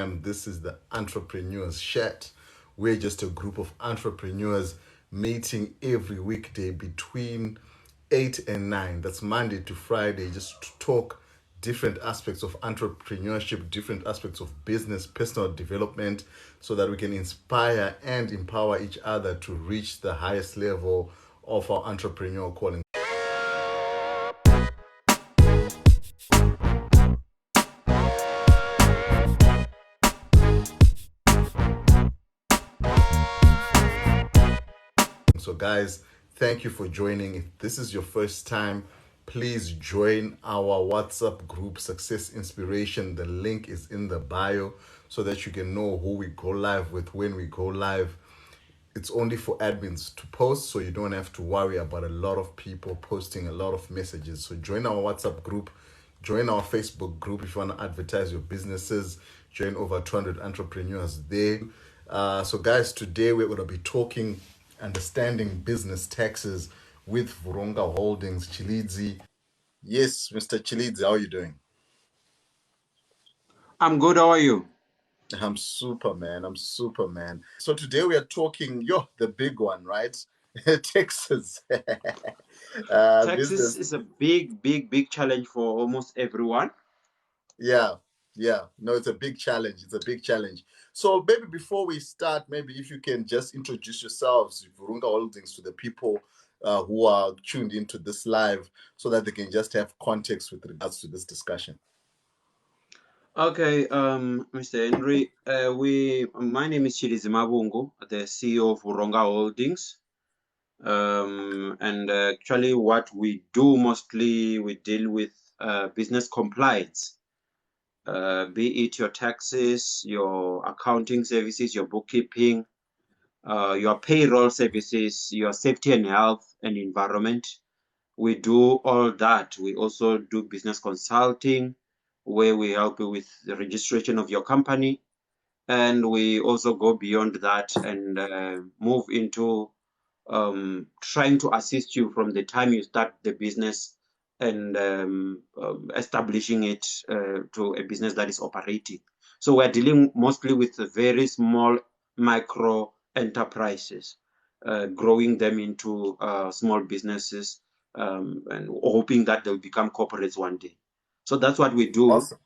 And this is the Entrepreneurs Chat. We're just a group of entrepreneurs meeting every weekday between 8 and 9. That's Monday to Friday, just to talk different aspects of entrepreneurship, different aspects of business, personal development, so that we can inspire and empower each other to reach the highest level of our entrepreneurial calling. So, guys, thank you for joining. If this is your first time, please join our WhatsApp group, Success Inspiration. The link is in the bio so that you can know who we go live with when we go live. It's only for admins to post, so you don't have to worry about a lot of people posting a lot of messages. So, join our WhatsApp group, join our Facebook group if you want to advertise your businesses. Join over 200 entrepreneurs there. So, guys, today we're going to be talking understanding business taxes with Vhuronga Holdings, Tshilidzi. Yes, Mr. Tshilidzi, how are you doing? I'm good. How are you? I'm super, man. I'm super, man. So today we are talking, the big one, right? Taxes. Taxes Business. is a big challenge for almost everyone. Yeah, yeah. No, it's a big challenge. It's a big challenge. So maybe before we start, maybe if you can just introduce yourselves, Vurunga Holdings, to the people who are tuned into this live so that they can just have context with regards to this discussion. Okay, Mr. Henry, my name is Tshilidzi Mavhungu, the CEO of Vhuronga Holdings. And actually, what we do mostly, we deal with business compliance, be it your taxes, your accounting services, your bookkeeping, your payroll services, your safety and health and environment. We do all that. We also do business consulting, where we help you with the registration of your company. And we also go beyond that and move into trying to assist you from the time you start the business and establishing it to a business that is operating. So we're dealing mostly with very small micro enterprises, growing them into small businesses, and hoping that they'll become corporates one day. So that's what we do. Awesome.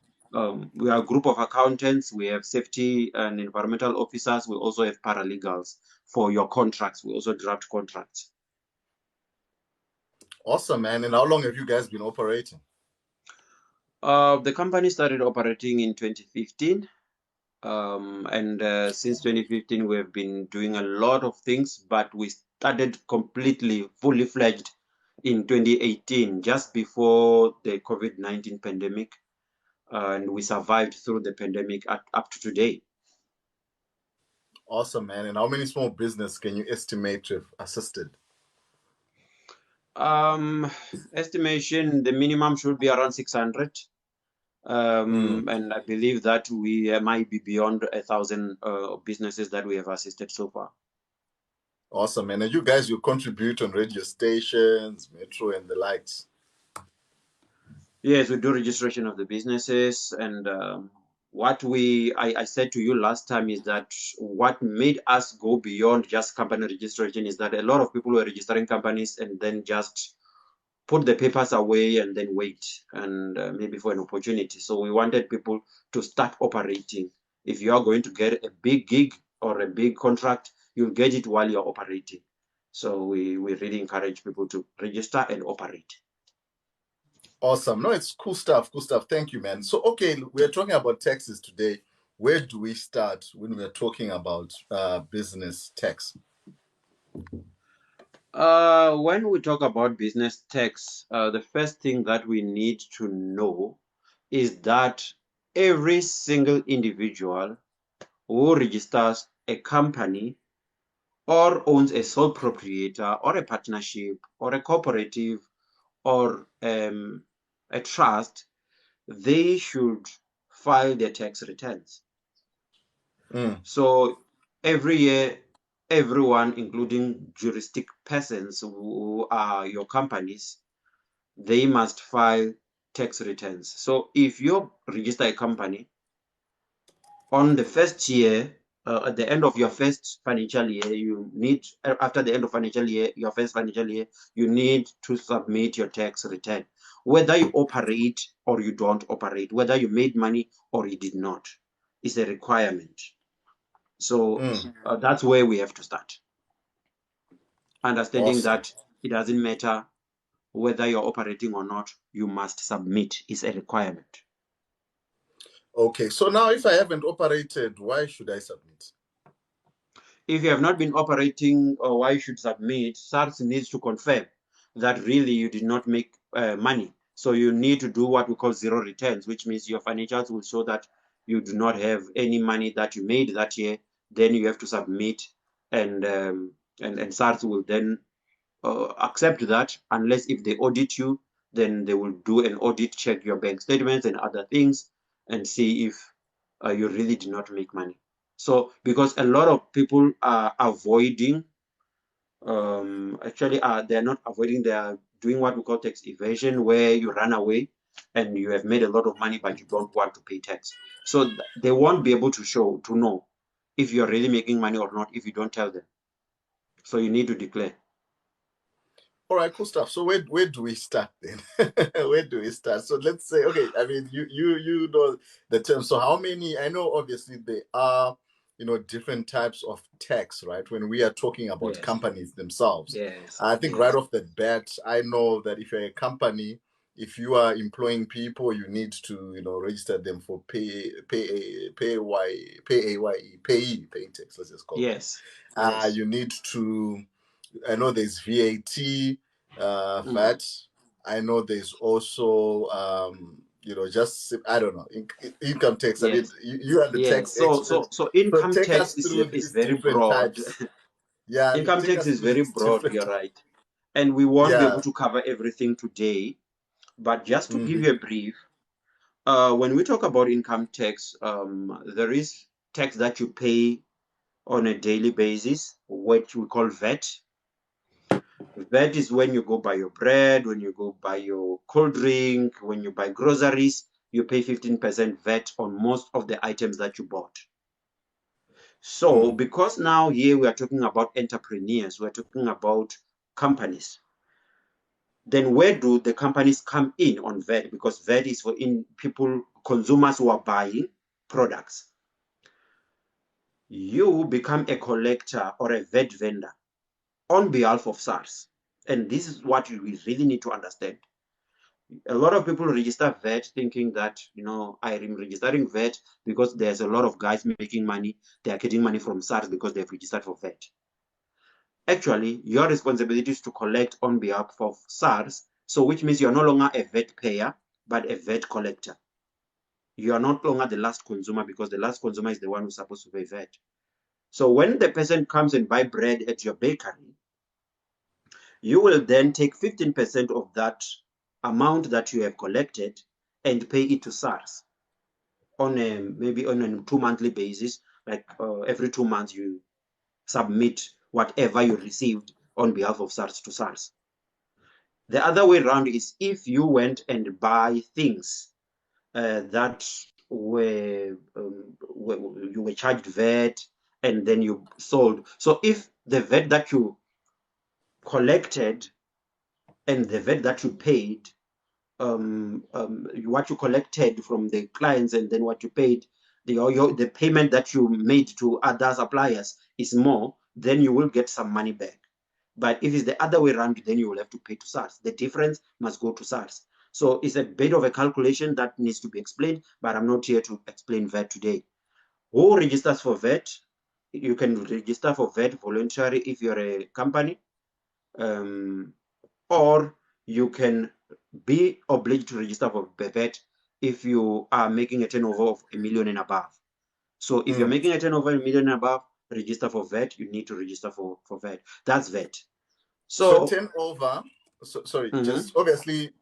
We are a group of accountants. We have safety and environmental officers. We also have paralegals for your contracts. We also draft contracts. Awesome, man. And how long have you guys been operating? The company started operating in 2015. And since 2015, we have been doing a lot of things, but we started completely, fully fledged in 2018, just before the COVID-19 pandemic. And we survived through the pandemic up to today. Awesome, man. And how many small business can you estimate to have assisted? Estimation, the minimum should be around 600. And I believe that we might be beyond 1,000 businesses that we have assisted so far. Awesome, man. And you guys, you contribute on radio stations, metro, and the likes. Yes, we do registration of the businesses. And what I said to you last time is that what made us go beyond just company registration is that a lot of people were registering companies and then just put the papers away and then wait and maybe for an opportunity. So we wanted people to start operating. If you are going to get a big gig or a big contract, you'll get it while you're operating. So we really encourage people to register and operate. Awesome. No, it's cool stuff. Cool stuff. Thank you, man. So, okay, we're talking about taxes today. Where do we start when we're talking about business tax? When we talk about business tax, the first thing that we need to know is that every single individual who registers a company or owns a sole proprietor or a partnership or a cooperative or a trust, they should file their tax returns. So every year, everyone, including juristic persons who are your companies, they must file tax returns. So if you register a company, On the first year, at the end of your first financial year, you need, after the end of financial year, your first financial year, you need to submit your tax return, whether you operate or you don't operate, whether you made money or you did not. It's a requirement. So that's where we have to start. Understanding Awesome. that it doesn't matter whether you're operating or not, you must submit. It's a requirement. Okay, so now if I haven't operated, why should I submit? If you have not been operating, or why you should submit, SARS needs to confirm that really you did not make money. So you need to do what we call zero returns, which means your financials will show that you do not have any money that you made that year. Then you have to submit, and SARS will then accept that, unless if they audit you, then they will do an audit, check your bank statements and other things, and see if you really did not make money. So because a lot of people are avoiding, actually they're not avoiding, they are doing what we call tax evasion, where you run away and you have made a lot of money but you don't want to pay tax. So they won't be able to know if you're really making money or not if you don't tell them. So you need to declare. All right, cool stuff. So where do we start then? Where do we start? So let's say, okay, I mean, you know the term. So how many? I know obviously there are, different types of tax, right? When we are talking about Yes. companies themselves, Yes, I think right yes, off the bat, I know that if you're a company, if you are employing people, you need to, register them for paying tax. Let's just call that. yes, yes. You need to. I know there's VAT, Mm. VAT. I know there's also, just I don't know, income tax. I mean, Yes, you are the tax yes. So, expert, so, so so income take tax us is through is these very different broad. types. Yeah, Income take tax us is through very these broad. different. You're right, and we won't be able Yeah. to cover everything today. But just to give Hmm. you a brief, when we talk about income tax, there is tax that you pay on a daily basis, which we call VAT. VAT is when you go buy your bread, when you go buy your cold drink, when you buy groceries, you pay 15% VAT on most of the items that you bought. So, Hmm. because now here we are talking about entrepreneurs, we're talking about companies, then where do the companies come in on VAT? Because VAT is for in people, consumers who are buying products. You become a collector or a VAT vendor on behalf of SARS. And this is what we really need to understand. A lot of people register VAT thinking that, I am registering VAT because there's a lot of guys making money. They are getting money from SARS because they've registered for VAT. Actually, your responsibility is to collect on behalf of SARS, so which means you're no longer a VAT payer, but a VAT collector. You are no longer the last consumer, because the last consumer is the one who's supposed to pay VAT. So when the person comes and buy bread at your bakery, you will then take 15% of that amount that you have collected and pay it to SARS on maybe on a 2 monthly basis. Like every 2 months, you submit whatever you received on behalf of SARS to SARS. The other way around is if you went and buy things that you were charged VAT and then you sold. So if the VAT that you collected and the VAT that you paid, what you collected from the clients and then what you paid, the payment that you made to other suppliers is more, then you will get some money back. But if it's the other way around, then you will have to pay to SARS. The difference must go to SARS. So it's a bit of a calculation that needs to be explained, but I'm not here to explain VAT today. Who registers for VAT? You can register for VAT voluntarily if you're a company, um, or you can be obliged to register for VAT if you are making a turnover of 1 million and above. So if you're Hmm. making a turnover 1 million and above, register for VAT, you need to register for VAT. That's VAT. So So, turnover. So sorry, mhm, just obviously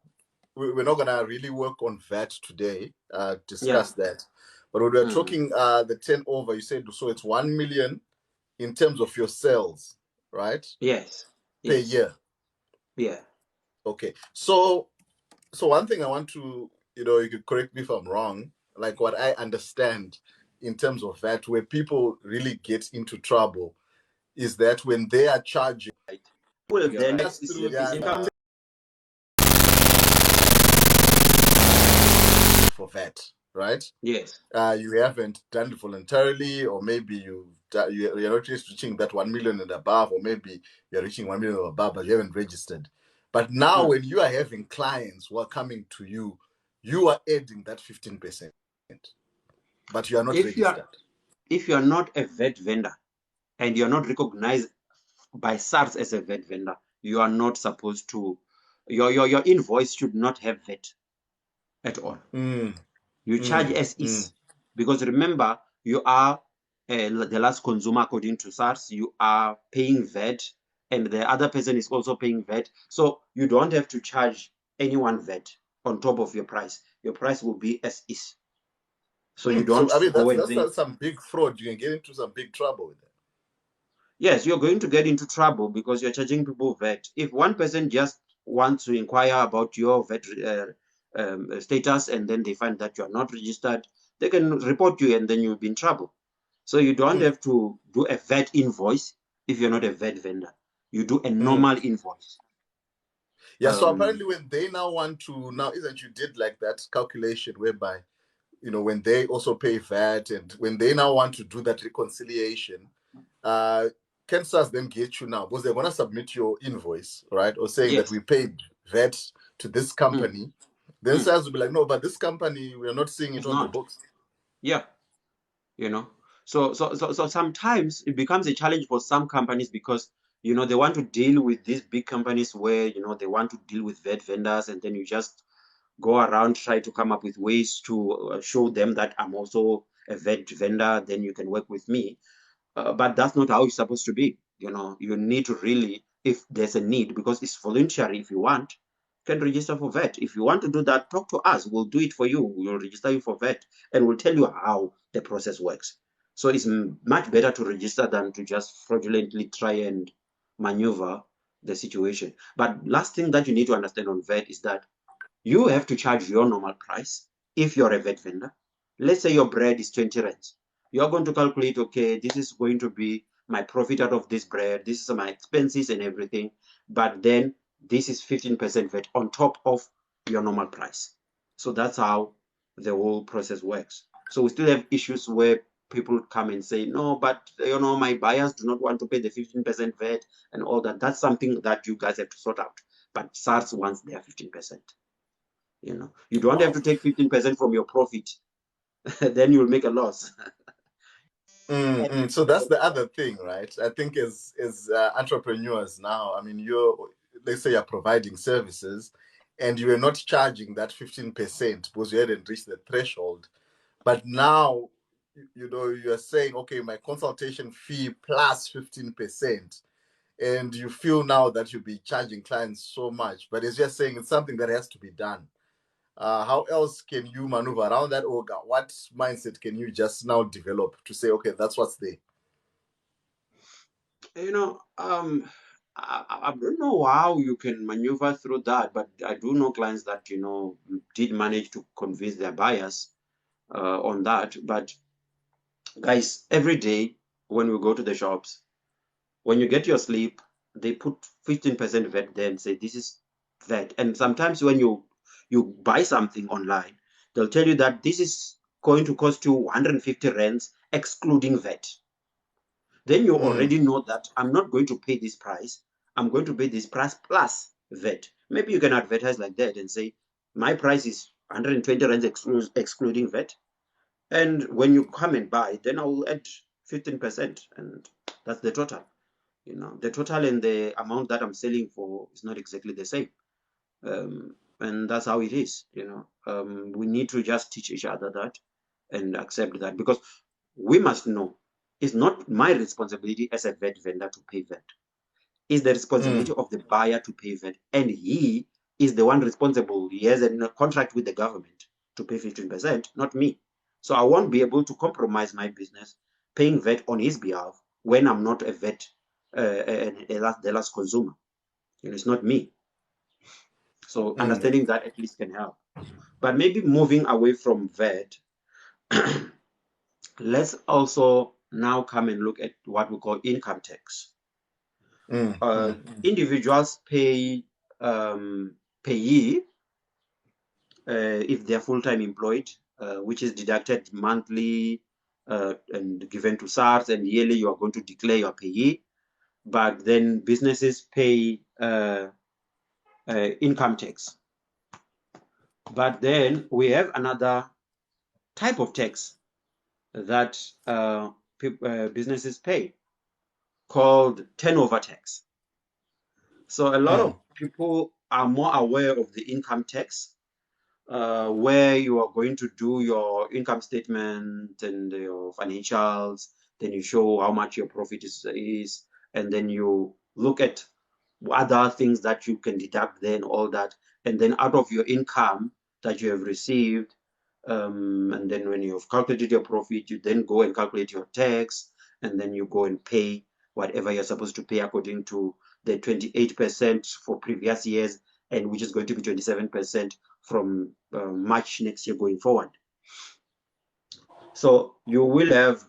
we're not gonna really work on VAT today. yeah, Discuss that. But when we're mhm, talking the turnover, you said so it's 1 million in terms of your sales, right? yes, Per yes, year. yeah, Okay. So one thing I want to, you could correct me if I'm wrong, like what I understand in terms of that, where people really get into trouble is that when they are charging, Well, then that's through their income. for that, right? Yes. You haven't done it voluntarily, or maybe you're not just reaching that 1 million and above, or maybe you're reaching 1 million or above, but you haven't registered. But now, when you are having clients who are coming to you, you are adding that 15%, but you are not registered. If you are not a VAT vendor and you're not recognized by SARS as a VAT vendor, you are not supposed to. Your invoice should not have VAT at all. You charge as is, because remember, you are the last consumer according to SARS. You are paying VAT, and the other person is also paying VAT. So you don't have to charge anyone VAT on top of your price. Your price will be as is. So you don't. So I mean, that's some big fraud. You can get into some big trouble with that. Yes, you're going to get into trouble because you're charging people VAT. If one person just wants to inquire about your VAT status, and then they find that you're not registered, they can report you, and then you'll be in trouble. So you don't have to do a VAT invoice if you're not a VAT vendor. You do a normal invoice. Yeah, so apparently when they now want to, isn't you did like that calculation whereby, when they also pay VAT, and when they now want to do that reconciliation, can SARS then get you now? Because they're going to submit your invoice, right? Or saying that we paid VAT to this company. Then SARS will be like, no, but this company, we are not seeing it on the books. Yeah. So sometimes it becomes a challenge for some companies because, they want to deal with these big companies where, they want to deal with VAT vendors, and then you just go around, try to come up with ways to show them that I'm also a VAT vendor, then you can work with me. But that's not how it's supposed to be. You need to really, if there's a need, because it's voluntary. If you want, you can register for VAT. If you want to do that, talk to us. We'll do it for you. We'll register you for VAT, and we'll tell you how the process works. So it's much better to register than to just fraudulently try and maneuver the situation. But last thing that you need to understand on VAT is that you have to charge your normal price if you're a VAT vendor. Let's say your bread is 20 rands. You're going to calculate, okay, this is going to be my profit out of this bread. This is my expenses and everything. But then this is 15% VAT on top of your normal price. So that's how the whole process works. So we still have issues where people come and say, no, but my buyers do not want to pay the 15% VAT and all that. That's something that you guys have to sort out. But SARS wants their 15%. You don't have to take 15% from your profit. Then you'll make a loss. So that's the other thing, right? I think as entrepreneurs now, I mean, let's say you're providing services and you are not charging that 15% because you hadn't reached the threshold. But now, you're saying, okay, my consultation fee plus 15%. And you feel now that you'll be charging clients so much. But it's just saying it's something that has to be done. How else can you maneuver around that, or what mindset can you just now develop to say, okay, that's what's there? I don't know how you can maneuver through that, but I do know clients that did manage to convince their buyers on that. But guys, every day when we go to the shops, when you get your slip, they put 15% VAT there and say this is VAT. And sometimes when you buy something online, they'll tell you that this is going to cost you 150 rands excluding VAT. Then you already know that I'm not going to pay this price. I'm going to pay this price plus VAT. Maybe you can advertise like that and say, my price is 120 rands excluding VAT. And when you come and buy, then I will add 15%. And that's the total. The total and the amount that I'm selling for is not exactly the same. And that's how it is. We need to just teach each other that and accept that, because we must know it's not my responsibility as a VAT vendor to pay VAT. It's the responsibility of the buyer to pay VAT, and he is the one responsible. He has a contract with the government to pay 15%, not me. So I won't be able to compromise my business paying VAT on his behalf when I'm not a VAT, the last consumer. It's not me. So understanding that at least can help. But maybe moving away from VAT, Let's also now come and look at what we call income tax. Individuals pay payee if they're full-time employed, which is deducted monthly and given to SARS, and yearly you are going to declare your payee. But then businesses pay income tax. But then we have another type of tax that businesses pay called turnover tax. So a lot of people are more aware of the income tax, where you are going to do your income statement and your financials, then you show how much your profit is, and then you look at other things that you can deduct then all that, and then out of your income that you have received, and then when you've calculated your profit, you then go and calculate your tax, and then you go and pay whatever you're supposed to pay according to the 28% for previous years, and which is going to be 27% from March next year going forward. So you will have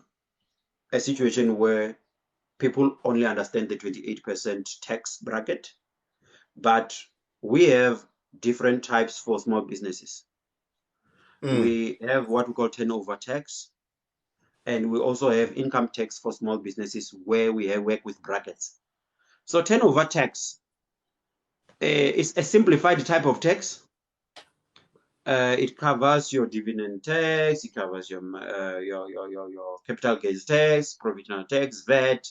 a situation where people only understand the 28% tax bracket, but we have different types for small businesses. We have what we call turnover tax, and we also have income tax for small businesses where we have work with brackets. So turnover tax is a simplified type of tax. It covers your dividend tax, it covers your capital gains tax, provisional tax, VAT,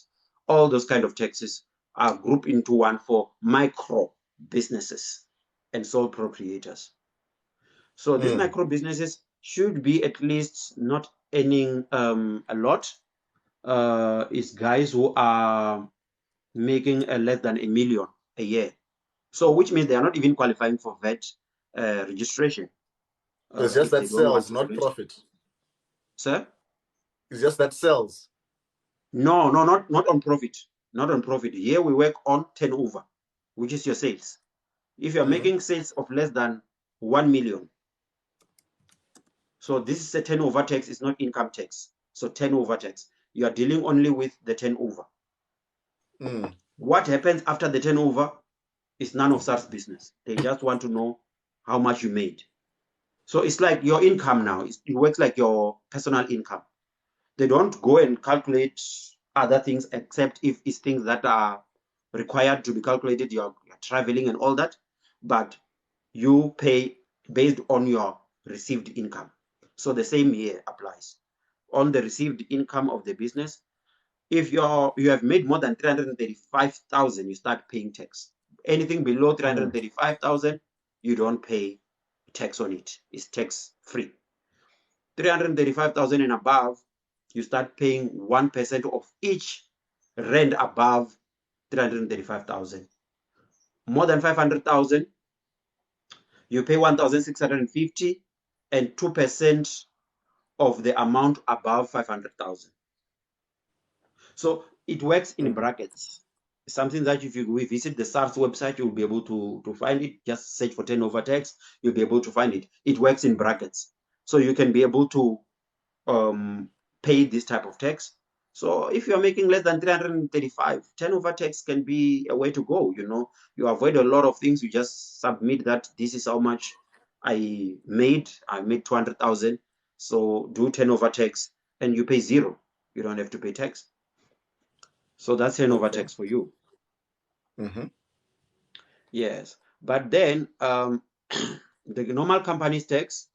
all those kind of taxes are grouped into one for micro businesses and sole proprietors. So these micro businesses should be at least not earning a lot. It's guys who are making less than $1 million a year. So which means they are not even qualifying for VAT registration. It's just If they that don't want sales, to not do it. profit. Sir? It's just that sells. No, not on profit. Not on profit. Here we work on turnover, which is your sales. If you're making sales of less than 1 million, so this is a turnover tax, it's not income tax. So turnover tax, you are dealing only with the turnover. What happens after the turnover is none of SARS business. They just want to know how much you made. So it's like your income now. It works like your personal income. They don't go and calculate other things except if it's things that are required to be calculated. You're traveling and all that, but you pay based on your received income. So the same here applies. On the received income of the business, if you have made more than 335,000, you start paying tax. Anything below 335,000, you don't pay tax on it. It's tax free. 335,000 and above, you start paying 1% of each rent above 335,000. More than 500,000, you pay 1,650 and 2% of the amount above 500,000. So it works in brackets. Something that if you visit the SARS website, you'll be able to find it. Just search for turnover tax, you'll be able to find it. It works in brackets. So you can be able to pay this type of tax. So if you're making less than 335, turnover tax can be a way to go. You avoid a lot of things. You just submit that this is how much I made. I made 200,000. So do turnover tax and you pay zero. You don't have to pay tax. So that's turnover tax for you. Yes. But then the normal company's tax,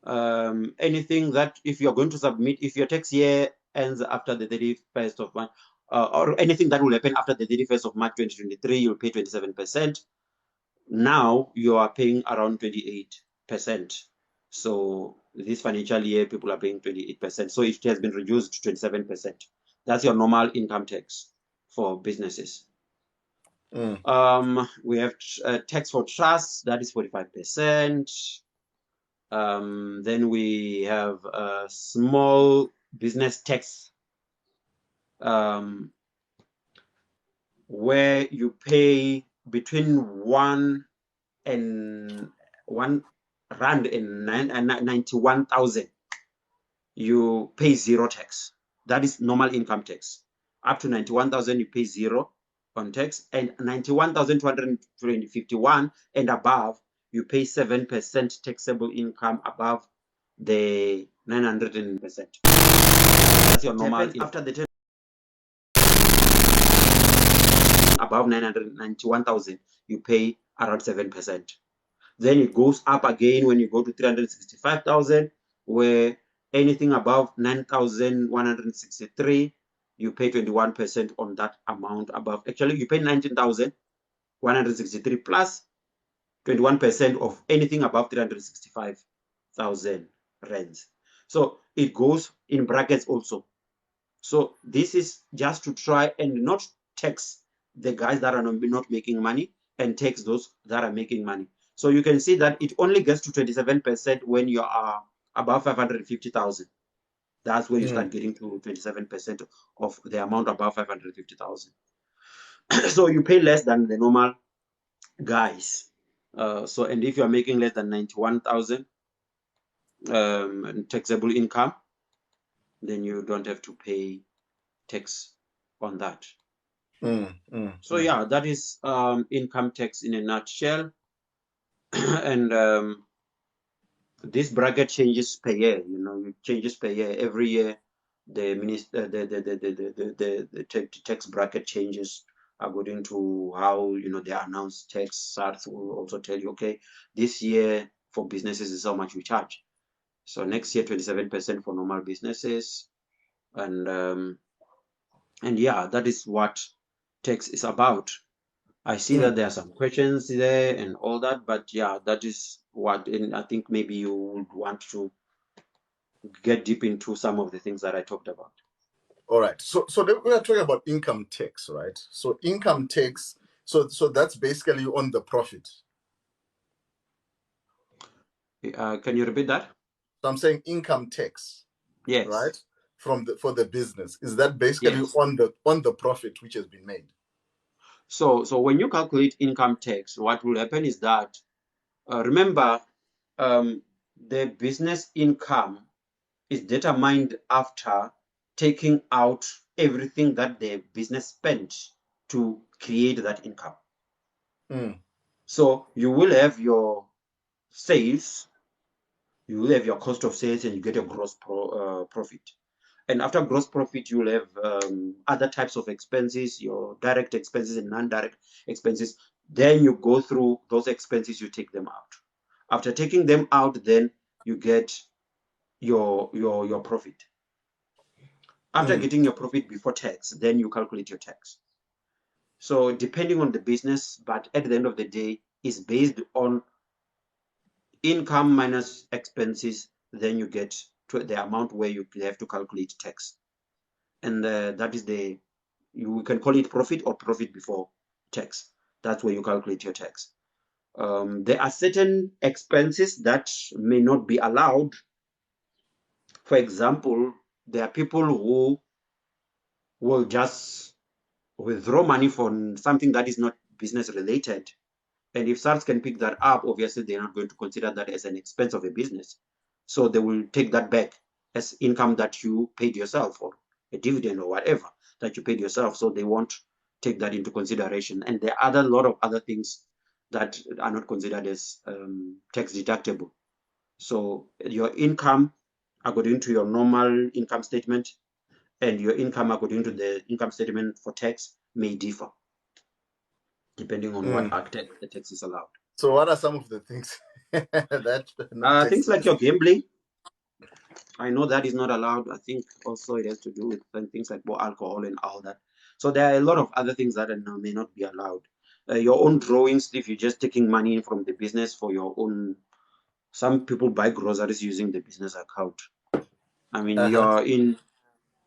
anything that if you're going to submit, if your tax year ends after the 31st of March, or anything that will happen after the 31st of March 2023, you'll pay 27%. Now you are paying around 28%. So this financial year, people are paying 28%. So it has been reduced to 27%. That's your normal income tax for businesses. We have tax for trusts, that is 45%. Then we have a small business tax, where you pay between 1 and 1 rand and 91,000. you pay zero tax. That is normal income tax. Up to 91,000, you pay zero on tax, and 91,251 and above, you pay 7% taxable income above the 900%. That's your normal. After the above 991,000, you pay around 7%. Then it goes up again when you go to 365,000, where anything above 9,163, you pay 21% on that amount above. Actually, you pay 19,163 plus 21% of anything above 365,000 rands. So it goes in brackets also. So this is just to try and not tax the guys that are not making money and tax those that are making money. So you can see that it only gets to 27% when you are above 550,000. That's where you start getting to 27% of the amount above 550,000. So you pay less than the normal guys. And if you are making less than 91,000 taxable income, then you don't have to pay tax on that. So yeah, that is income tax in a nutshell. And this bracket changes per year. It changes per year. Every year, the tax bracket changes according to how they announce tax. SARS will also tell you, okay, this year for businesses is how much we charge. So next year, 27% for normal businesses, and yeah, that is what tax is about. I see that there are some questions there and all that, but yeah, that is what, and I think maybe you would want to get deep into some of the things that I talked about. All right. So we are talking about income tax, right? So income tax, so that's basically on the profit. Can you repeat that? So I'm saying income tax. Yes. Right? For the business. Is that basically Yes. on the profit which has been made? So when you calculate income tax, what will happen is that remember, the business income is determined after taking out everything that the business spent to create that income. So you will have your sales, you will have your cost of sales, and you get your gross profit. And after gross profit, you will have other types of expenses, your direct expenses and non-direct expenses. Then you go through those expenses, you take them out. After taking them out, then you get your profit. After getting your profit before tax, then you calculate your tax. So depending on the business, but at the end of the day, is based on income minus expenses, then you get to the amount where you have to calculate tax. And that is you can call it profit or profit before tax. That's where you calculate your tax. There are certain expenses that may not be allowed. For example, there are people who will just withdraw money from something that is not business related. And if SARS can pick that up, obviously they're not going to consider that as an expense of a business. So they will take that back as income that you paid yourself, or a dividend or whatever that you paid yourself. So they won't take that into consideration. And there are a lot of other things that are not considered as tax deductible. So your income according to your normal income statement and your income according to the income statement for tax may differ depending on what the tax is allowed. So what are some of the things that things like your gambling? I know that is not allowed. I think also it has to do with things like alcohol and all that. So there are a lot of other things that may not be allowed. Your own drawings, if you're just taking money from the business for your own. Some people buy groceries using the business account. I mean,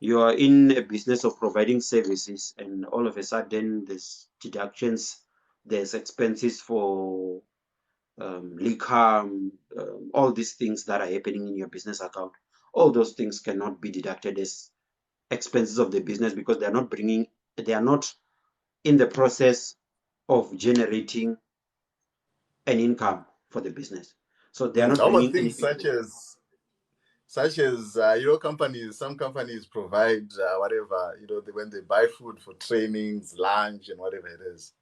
you're in a business of providing services, and all of a sudden there's deductions, there's expenses for liquor, all these things that are happening in your business account. All those things cannot be deducted as expenses of the business because they are not in the process of generating an income for the business. So they are not How about bringing things anything. such as companies. Some companies provide whatever when they buy food for trainings, lunch, and whatever it is.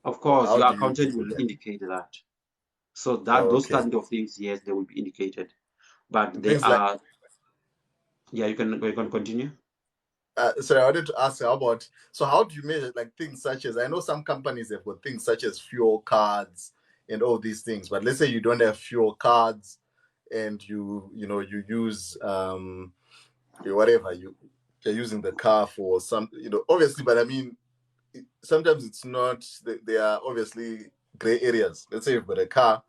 Of Or course, how your do you accountant do will that? indicate that. So that Oh, those okay. kind of things, yes, they will be indicated. But they Things like are, yeah, you can continue. sorry, I wanted to ask how about, so how do you measure like things such as, I know some companies have got things such as fuel cards and all these things, but let's say you don't have fuel cards and you use whatever you're using the car for some, obviously, but I mean sometimes it's not, there are obviously gray areas. Let's say you've got a car,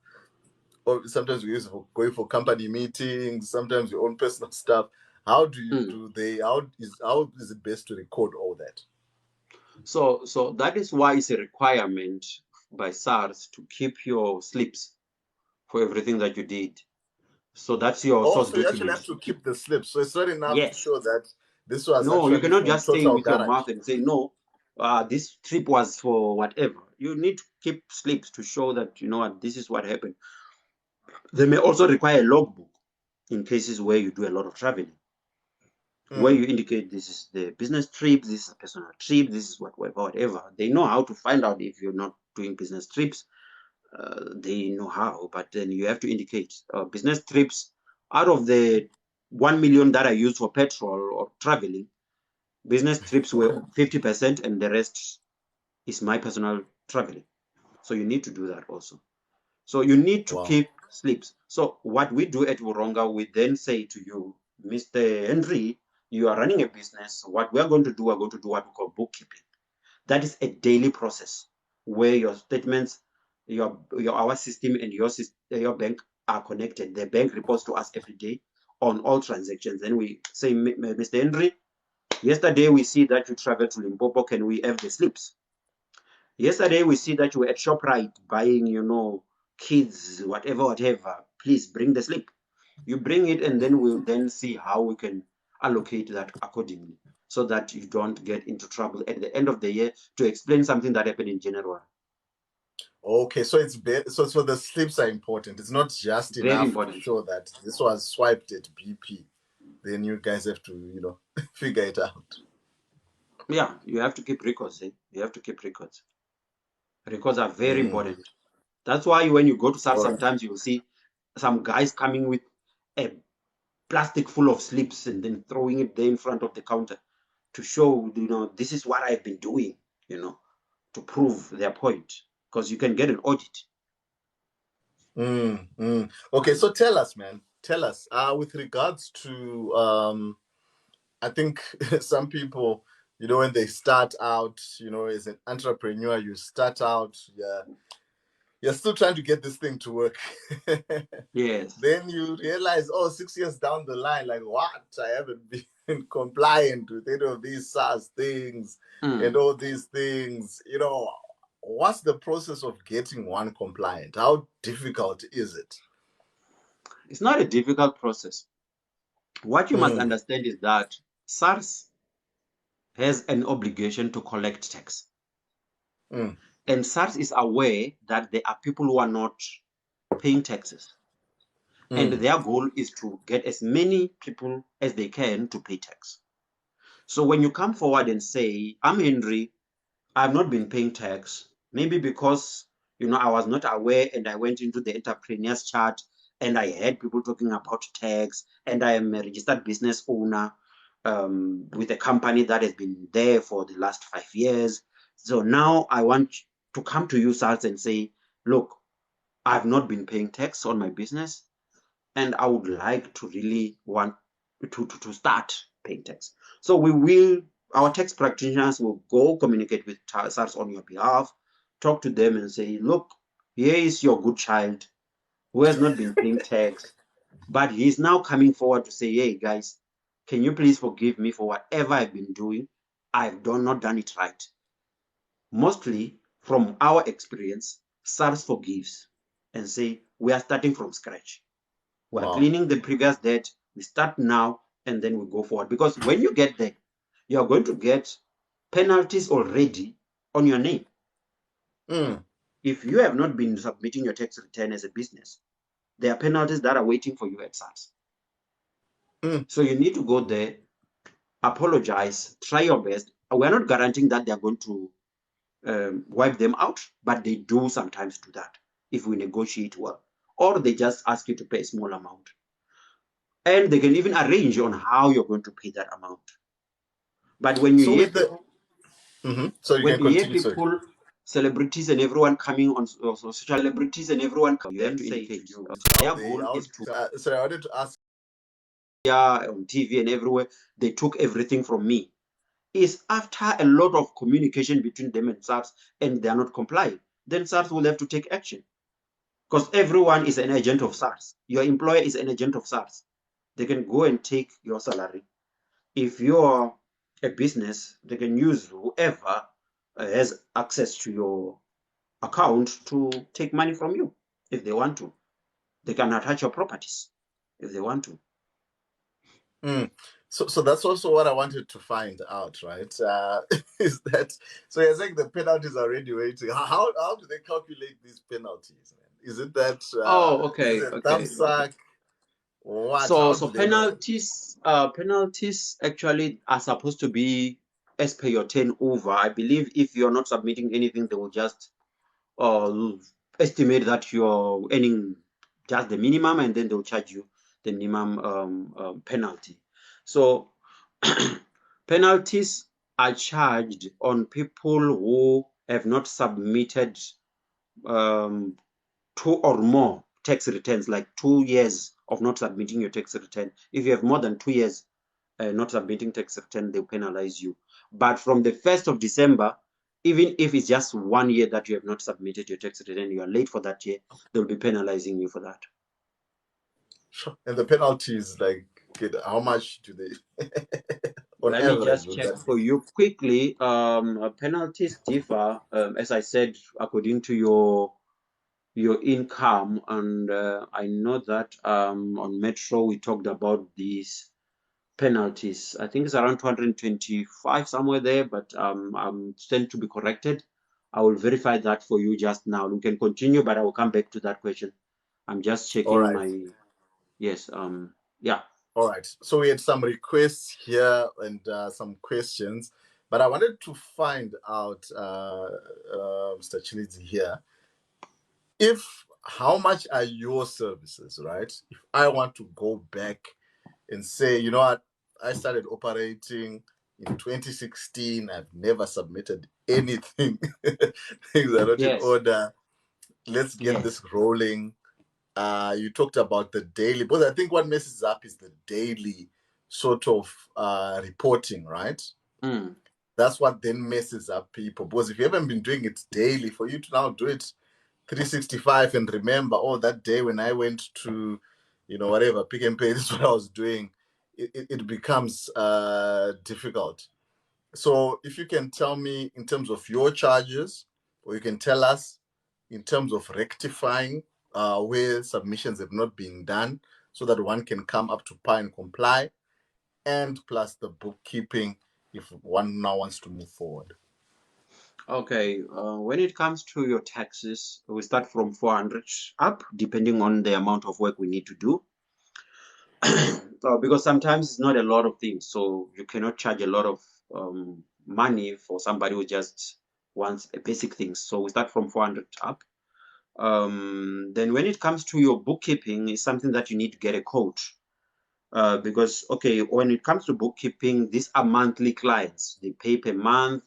or sometimes we use it for going for company meetings, sometimes your own personal stuff. How do you Mm. do they how is it best to record all that? So that is why it's a requirement by SARS to keep your slips for everything that you did. So that's your Oh, source so you actually have documents to to keep. keep the slip. So it's not enough to Yes. show that this was No, you actually cannot from just say Total with your Garage. mouth and say, no, this trip was for whatever. You need to keep slips to show that, you know what, this is what happened. They may also require a logbook in cases where you do a lot of traveling, where Mm. you indicate this is the business trip, this is a personal trip, this is whatever. They know how to find out if you're not doing business trips. They know how, but then you have to indicate business trips. Out of the 1 million that I used for petrol or traveling, business trips were 50%, and the rest is my personal traveling. So you need to do that also. So you need to Wow. keep slips. So what we do at Vhuronga, we then say to you, Mr. Henry, you are running a business. What we're going to do, we're going to do what we call bookkeeping. That is a daily process where your statements, your our system and your bank are connected. The bank reports to us every day on all transactions. And we say, Mr. Henry, yesterday we see that you traveled to Limpopo. Can we have the slips? Yesterday we see that you were at ShopRite buying, kids, whatever. Please bring the slip. You bring it, and then we'll then see how we can allocate that accordingly so that you don't get into trouble at the end of the year to explain something that happened in January. Okay, so so the slips are important. It's not just Very enough to important. show that this was swiped at BP. Then you guys have to, figure it out. Yeah, you have to keep records. You have to keep records. Records are very Mm. important. That's why when you go to SARS, All right. sometimes you'll see some guys coming with a plastic full of slips and then throwing it there in front of the counter to show, this is what I've been doing, to prove their point, because you can get an audit. Okay, so tell us, man. Tell us. With regards to I think some people, when they start out, as an entrepreneur, you start out, yeah, you're still trying to get this thing to work. Yes. Then you realize, oh, 6 years down the line, like, what? I haven't been compliant with any of these SaaS things and Mm. all these things. What's the process of getting one compliant? How difficult is it? It's not a difficult process. What you must Mm, understand is that SARS has an obligation to collect tax. mm, And SARS is aware that there are people who are not paying taxes. And mm. their goal is to get as many people as they can to pay tax. So when you come forward and say, I'm Henry, I've not been paying tax, maybe because I was not aware and I went into the entrepreneurs chat and I heard people talking about tax, and I am a registered business owner with a company that has been there for the last 5 years. So now I want to come to you, SARS, and say, look, I've not been paying tax on my business, and I would like to really want to start paying tax. So our tax practitioners will go communicate with SARS on your behalf, talk to them and say, look, here is your good child who has not been paying tax, but he's now coming forward to say, hey guys, can you please forgive me for whatever I've been doing? Not done it right. Mostly from our experience, SARS forgives and say, we are starting from scratch. We are Wow. cleaning the previous debt. We start now and then we go forward. Because when you get there, you are going to get penalties already on your name. Mm. If you have not been submitting your tax return as a business, there are penalties that are waiting for you at SARS. Mm. So you need to go there, apologize, try your best. We're not guaranteeing that they're going to wipe them out, but they do sometimes do that if we negotiate well, or they just ask you to pay a small amount. And they can even arrange on how you're going to pay that amount. But when you So hear with the people, so you when can you hear continue, sorry. people, celebrities and everyone coming on social celebrities and everyone, you have to indicate How their they goal how is to sorry, I wanted to ask. on TV and everywhere. They took everything from me. Is after a lot of communication between them and SARS, and they are not complying, then SARS will have to take action. Because everyone is an agent of SARS. Your employer is an agent of SARS. They can go and take your salary. If you're a business, they can use whoever has access to your account to take money from you if they want to. They can attach your properties if they want to. Mm. So that's also what I wanted to find out, right? Is that so? You're saying the penalties are already waiting. How do they calculate these penalties, man? Is it that Oh, is okay, it okay, okay. thumbsuck? What? So How do so they know? penalties actually are supposed to be as per your turnover. I believe if you're not submitting anything, they will just uh, estimate that you're earning just the minimum, and then they'll charge you the minimum penalty. So penalties are charged on people who have not submitted um, 2 or more tax returns, like 2 years of not submitting your tax return. If you have more than 2 years not submitting tax return, they'll penalize you. But from the 1st of December, even if it's just 1 year that you have not submitted your tax return, you are late for that year, they'll be penalizing you for that. Sure. And the penalties, like, how much do they, on Let me average, just would check that for be? you quickly. Penalties differ, as I said, according to your income, and I know that on Metro we talked about these penalties. I think it's around 225 somewhere there, but I'm still to be corrected. I will verify that for you just now. We can continue, but I will come back to that question. I'm just All checking right. my yes. Yeah. All right. So we had some requests here and some questions, but I wanted to find out, Mr. Tshilidzi here, if how much are your services, right? If I want to go back and say, you know what, I started operating in 2016, I've never submitted anything, things are not in Yes. order. Let's get Yes. this rolling. You talked about the daily, but I think what messes up is the daily sort of reporting, right? Mm. That's what then messes up people. Because if you haven't been doing it daily, for you to now do it 365 and remember, oh, that day when I went to, whatever, Pick and Pay, this is what I was doing, it becomes difficult. So if you can tell me in terms of your charges, or you can tell us in terms of rectifying where submissions have not been done, so that one can come up to par and comply, and plus the bookkeeping if one now wants to move forward. Okay. When it comes to your taxes, we start from 400 up, depending on the amount of work we need to do. Because sometimes it's not a lot of things, so you cannot charge a lot of money for somebody who just wants a basic things. So we start from 400 up. Then when it comes to your bookkeeping, it's something that you need to get a coach. Because okay, when it comes to bookkeeping, these are monthly clients. They pay per month.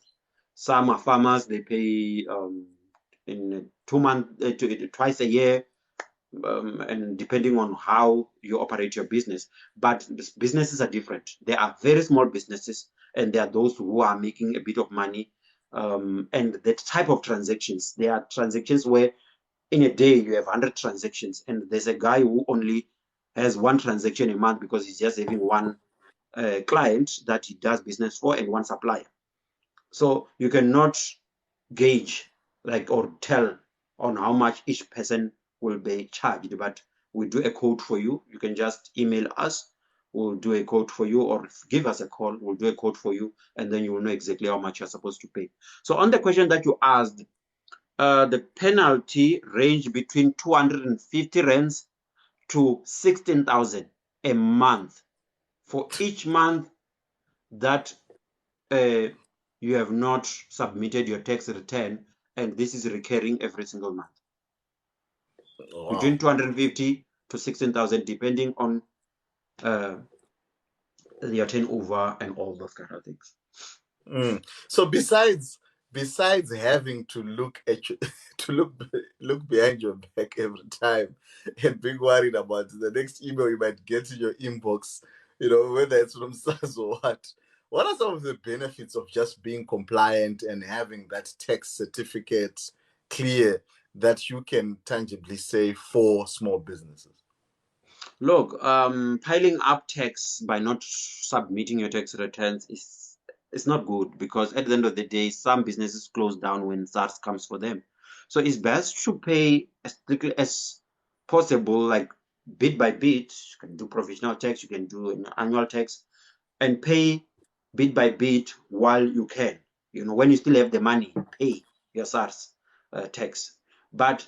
Some are farmers. They pay in 2 months, twice a year, and depending on how you operate your business. But businesses are different. There are very small businesses, and there are those who are making a bit of money. And the type of transactions, there are transactions where in a day you have 100 transactions, and there's a guy who only has one transaction a month because he's just having one client that he does business for and one supplier. So you cannot gauge like or tell on how much each person will be charged, but we do a quote for you. You can just email us, we'll do a quote for you, or give us a call, we'll do a quote for you, and then you will know exactly how much you're supposed to pay. So on the question that you asked, the penalty range between 250 rands to 16,000 a month. for each month that you have not submitted your tax return, and this is recurring every single month. Wow. Between 250 to 16,000, depending on your turnover and all those kind of things. So besides having to look at you, to look behind your back every time and being worried about the next email you might get in your inbox, whether it's from SARS or what are some of the benefits of just being compliant and having that tax certificate clear that you can tangibly say for small businesses? Look, piling up tax by not submitting your tax returns is not good, because at the end of the day, some businesses close down when SARS comes for them. So it's best to pay as quickly as possible, like bit by bit. You can do provisional tax, you can do an annual tax, and pay bit by bit while you can. When you still have the money, pay your SARS tax. But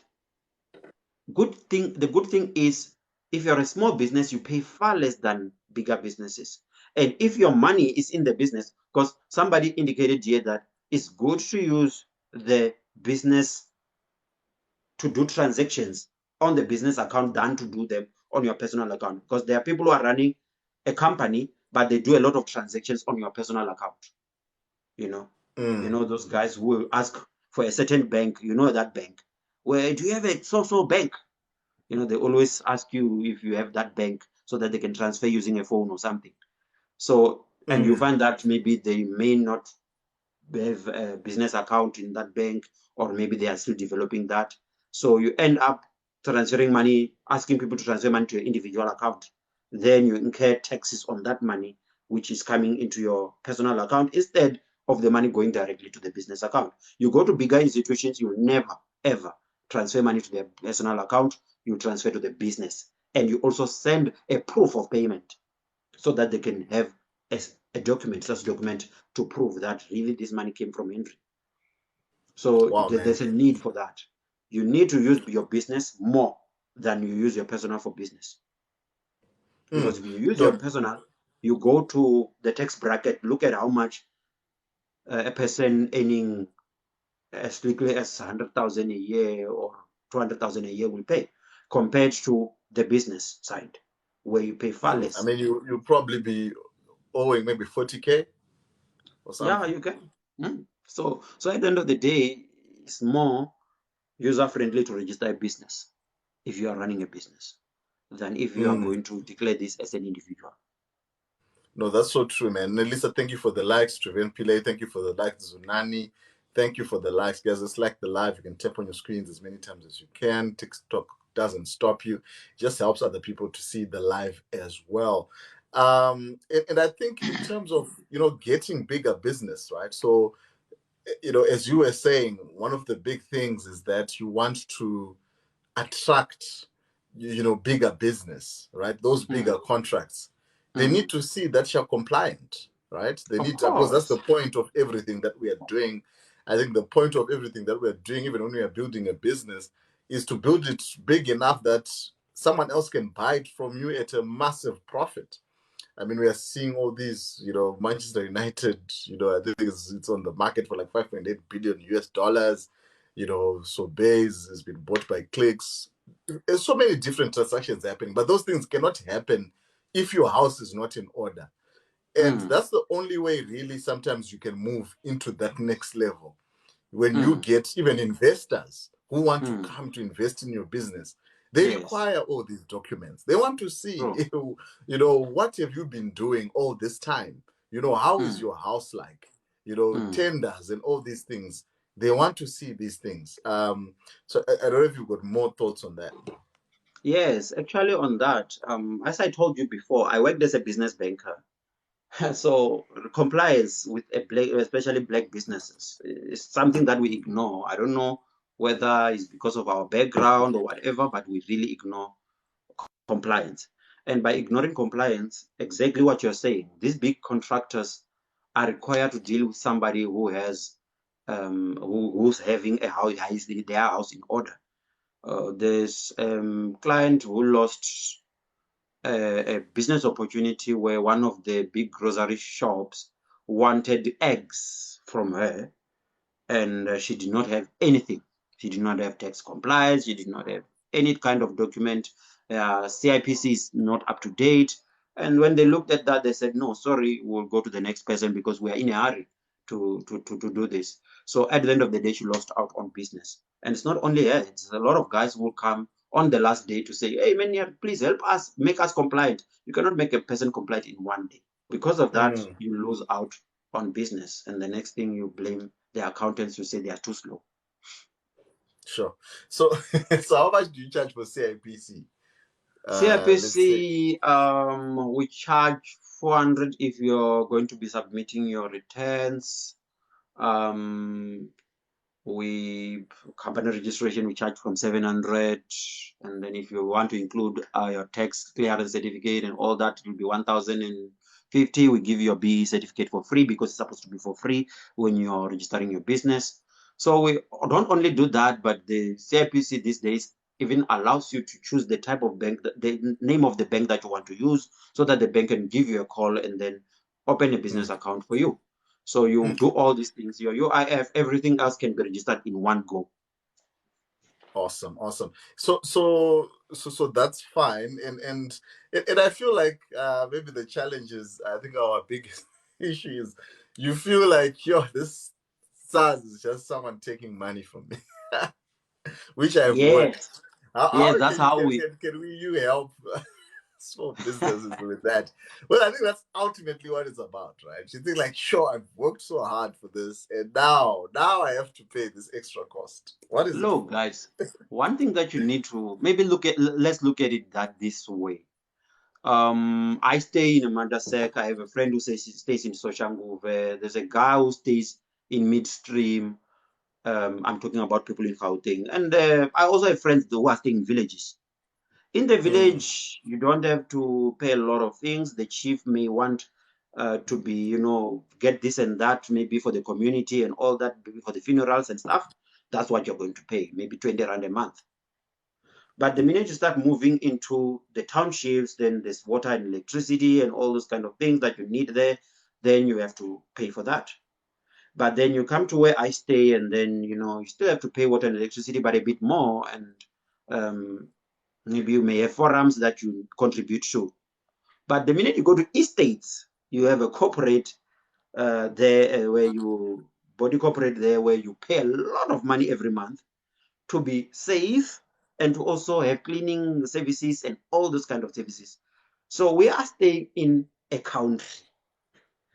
the good thing is, if you're a small business, you pay far less than bigger businesses. And if your money is in the business, because somebody indicated here that it's good to use the business to do transactions on the business account than to do them on your personal account, because there are people who are running a company but they do a lot of transactions on your personal account. Those guys who will ask for a certain bank, that bank, where do you have a so bank? They always ask you if you have that bank so that they can transfer using a phone or something. So, and you find that maybe they may not have a business account in that bank, or maybe they are still developing that. So you end up transferring money, asking people to transfer money to your individual account. Then you incur taxes on that money, which is coming into your personal account instead of the money going directly to the business account. You go to bigger institutions, you'll never, ever transfer money to their personal account. You transfer to the business. And you also send a proof of payment so that they can have a document, such document, to prove that really this money came from Henry. So Wow, man. there's a need for that. You need to use your business more than you use your personal for business. Because if you use your No, personal, you go to the tax bracket, look at how much a person earning as quickly as 100,000 a year or 200,000 a year will pay, compared to the business side, where you pay far I less. mean, you'll probably be owing maybe 40K or Yeah, something. you can. So at the end of the day, it's more user-friendly to register a business if you are running a business than if you are going to declare this as an individual. No, that's so true, man. Nelisa, thank you for the likes. Treven Pillay, thank you for the likes. Zunani, thank you for the likes. Guys, it's like the live. You can tap on your screens as many times as you can. TikTok doesn't stop you. It just helps other people to see the live as well. And I think in terms of, getting bigger business, right? So, as you were saying, one of the big things is that you want to attract bigger business, right? Those bigger contracts, they need to see that you're compliant, right? They Of need to, because that's the course. point of everything that we are doing. I think the point of everything that we're doing, even when we are building a business, is to build it big enough that someone else can buy it from you at a massive profit. I mean, we are seeing all these, Manchester United, I think it's on the market for like 5.8 billion US dollars. So Bays has been bought by clicks. There's so many different transactions happening, but those things cannot happen if your house is not in order. And Mm, that's the only way, really, sometimes you can move into that next level. When you mm, get even investors who want to mm. come to invest in your business, they Yes, require all these documents. They want to see, true. what have you been doing all this time? How is Mm, your house like? mm. Tenders and all these things. They want to see these things. So I don't know if you've got more thoughts on that. Yes, actually, on that, as I told you before, I worked as a business banker. So compliance with especially black businesses, is something that we ignore. I don't know whether it's because of our background or whatever, but we really ignore compliance. And by ignoring compliance, exactly what you're saying, these big contractors are required to deal with somebody who has who's having their house in order. There's client who lost a business opportunity where one of the big grocery shops wanted eggs from her, and she did not have anything. She did not have tax compliance. She did not have any kind of document. CIPC is not up to date. And when they looked at that, they said, no, sorry, we'll go to the next person because we are in a hurry to do this. So at the end of the day, she lost out on business. And it's not only her, it's a lot of guys who will come on the last day to say, hey, man, please help us, make us compliant. You cannot make a person compliant in one day. Because of that, you lose out on business. And the next thing you blame the accountants, you say they are too slow. Sure. So, so how much do you charge for CIPC? CIPC, we charge 400 if you're going to be submitting your returns. We company registration we charge from 700, and then if you want to include your tax clearance certificate and all that, it will be 1050. We give you a B certificate for free because it's supposed to be for free when you're registering your business. So we don't only do that, but the CIPC these days even allows you to choose the type of bank, the name of the bank that you want to use, so that the bank can give you a call and then open a business account for you. So you do all these things, your UIF, everything else can be registered in one go. Awesome, awesome. So that's fine, and I feel like maybe the challenge is, I think our biggest issue is you feel like, yo, this SARS is just someone taking money from me, which I've worked. Yes, How yes, that's how we. can we you help small businesses with that? Well, I think that's ultimately what it's about, right? You think like, sure, I've worked so hard for this, and now I have to pay this extra cost. What is it Look, for? guys, one thing that you need to maybe let's look at it that this way. I stay in Amandasek. I have a friend who stays in Soshanguve. There's a guy who stays in midstream. I'm talking about people in Gauteng. And I also have friends who are staying in villages. In the Mm, village, you don't have to pay a lot of things. The chief may want to be, get this and that, maybe for the community and all that, maybe for the funerals and stuff. That's what you're going to pay, maybe 20 rand a month. But the minute you start moving into the townships, then there's water and electricity and all those kind of things that you need there. Then you have to pay for that. But then you come to where I stay, and then you still have to pay water and electricity, but a bit more. And um, maybe you may have forums that you contribute to. But the minute you go to estates, you have a corporate there where you body corporate there where you pay a lot of money every month to be safe and to also have cleaning services and all those kind of services. So we are staying in a country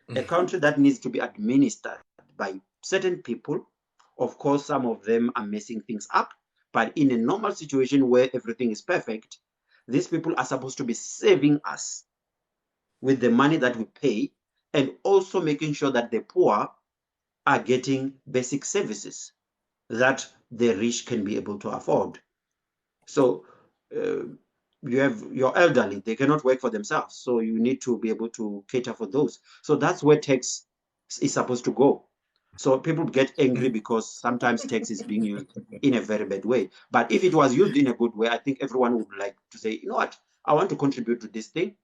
that needs to be administered by certain people. Of course, some of them are messing things up, but in a normal situation where everything is perfect, these people are supposed to be saving us with the money that we pay and also making sure that the poor are getting basic services that the rich can be able to afford. So you have your elderly, they cannot work for themselves. So you need to be able to cater for those. So that's where tax is supposed to go. So people get angry because sometimes tax is being used in a very bad way. But if it was used in a good way, I think everyone would like to say, you know what, I want to contribute to this thing,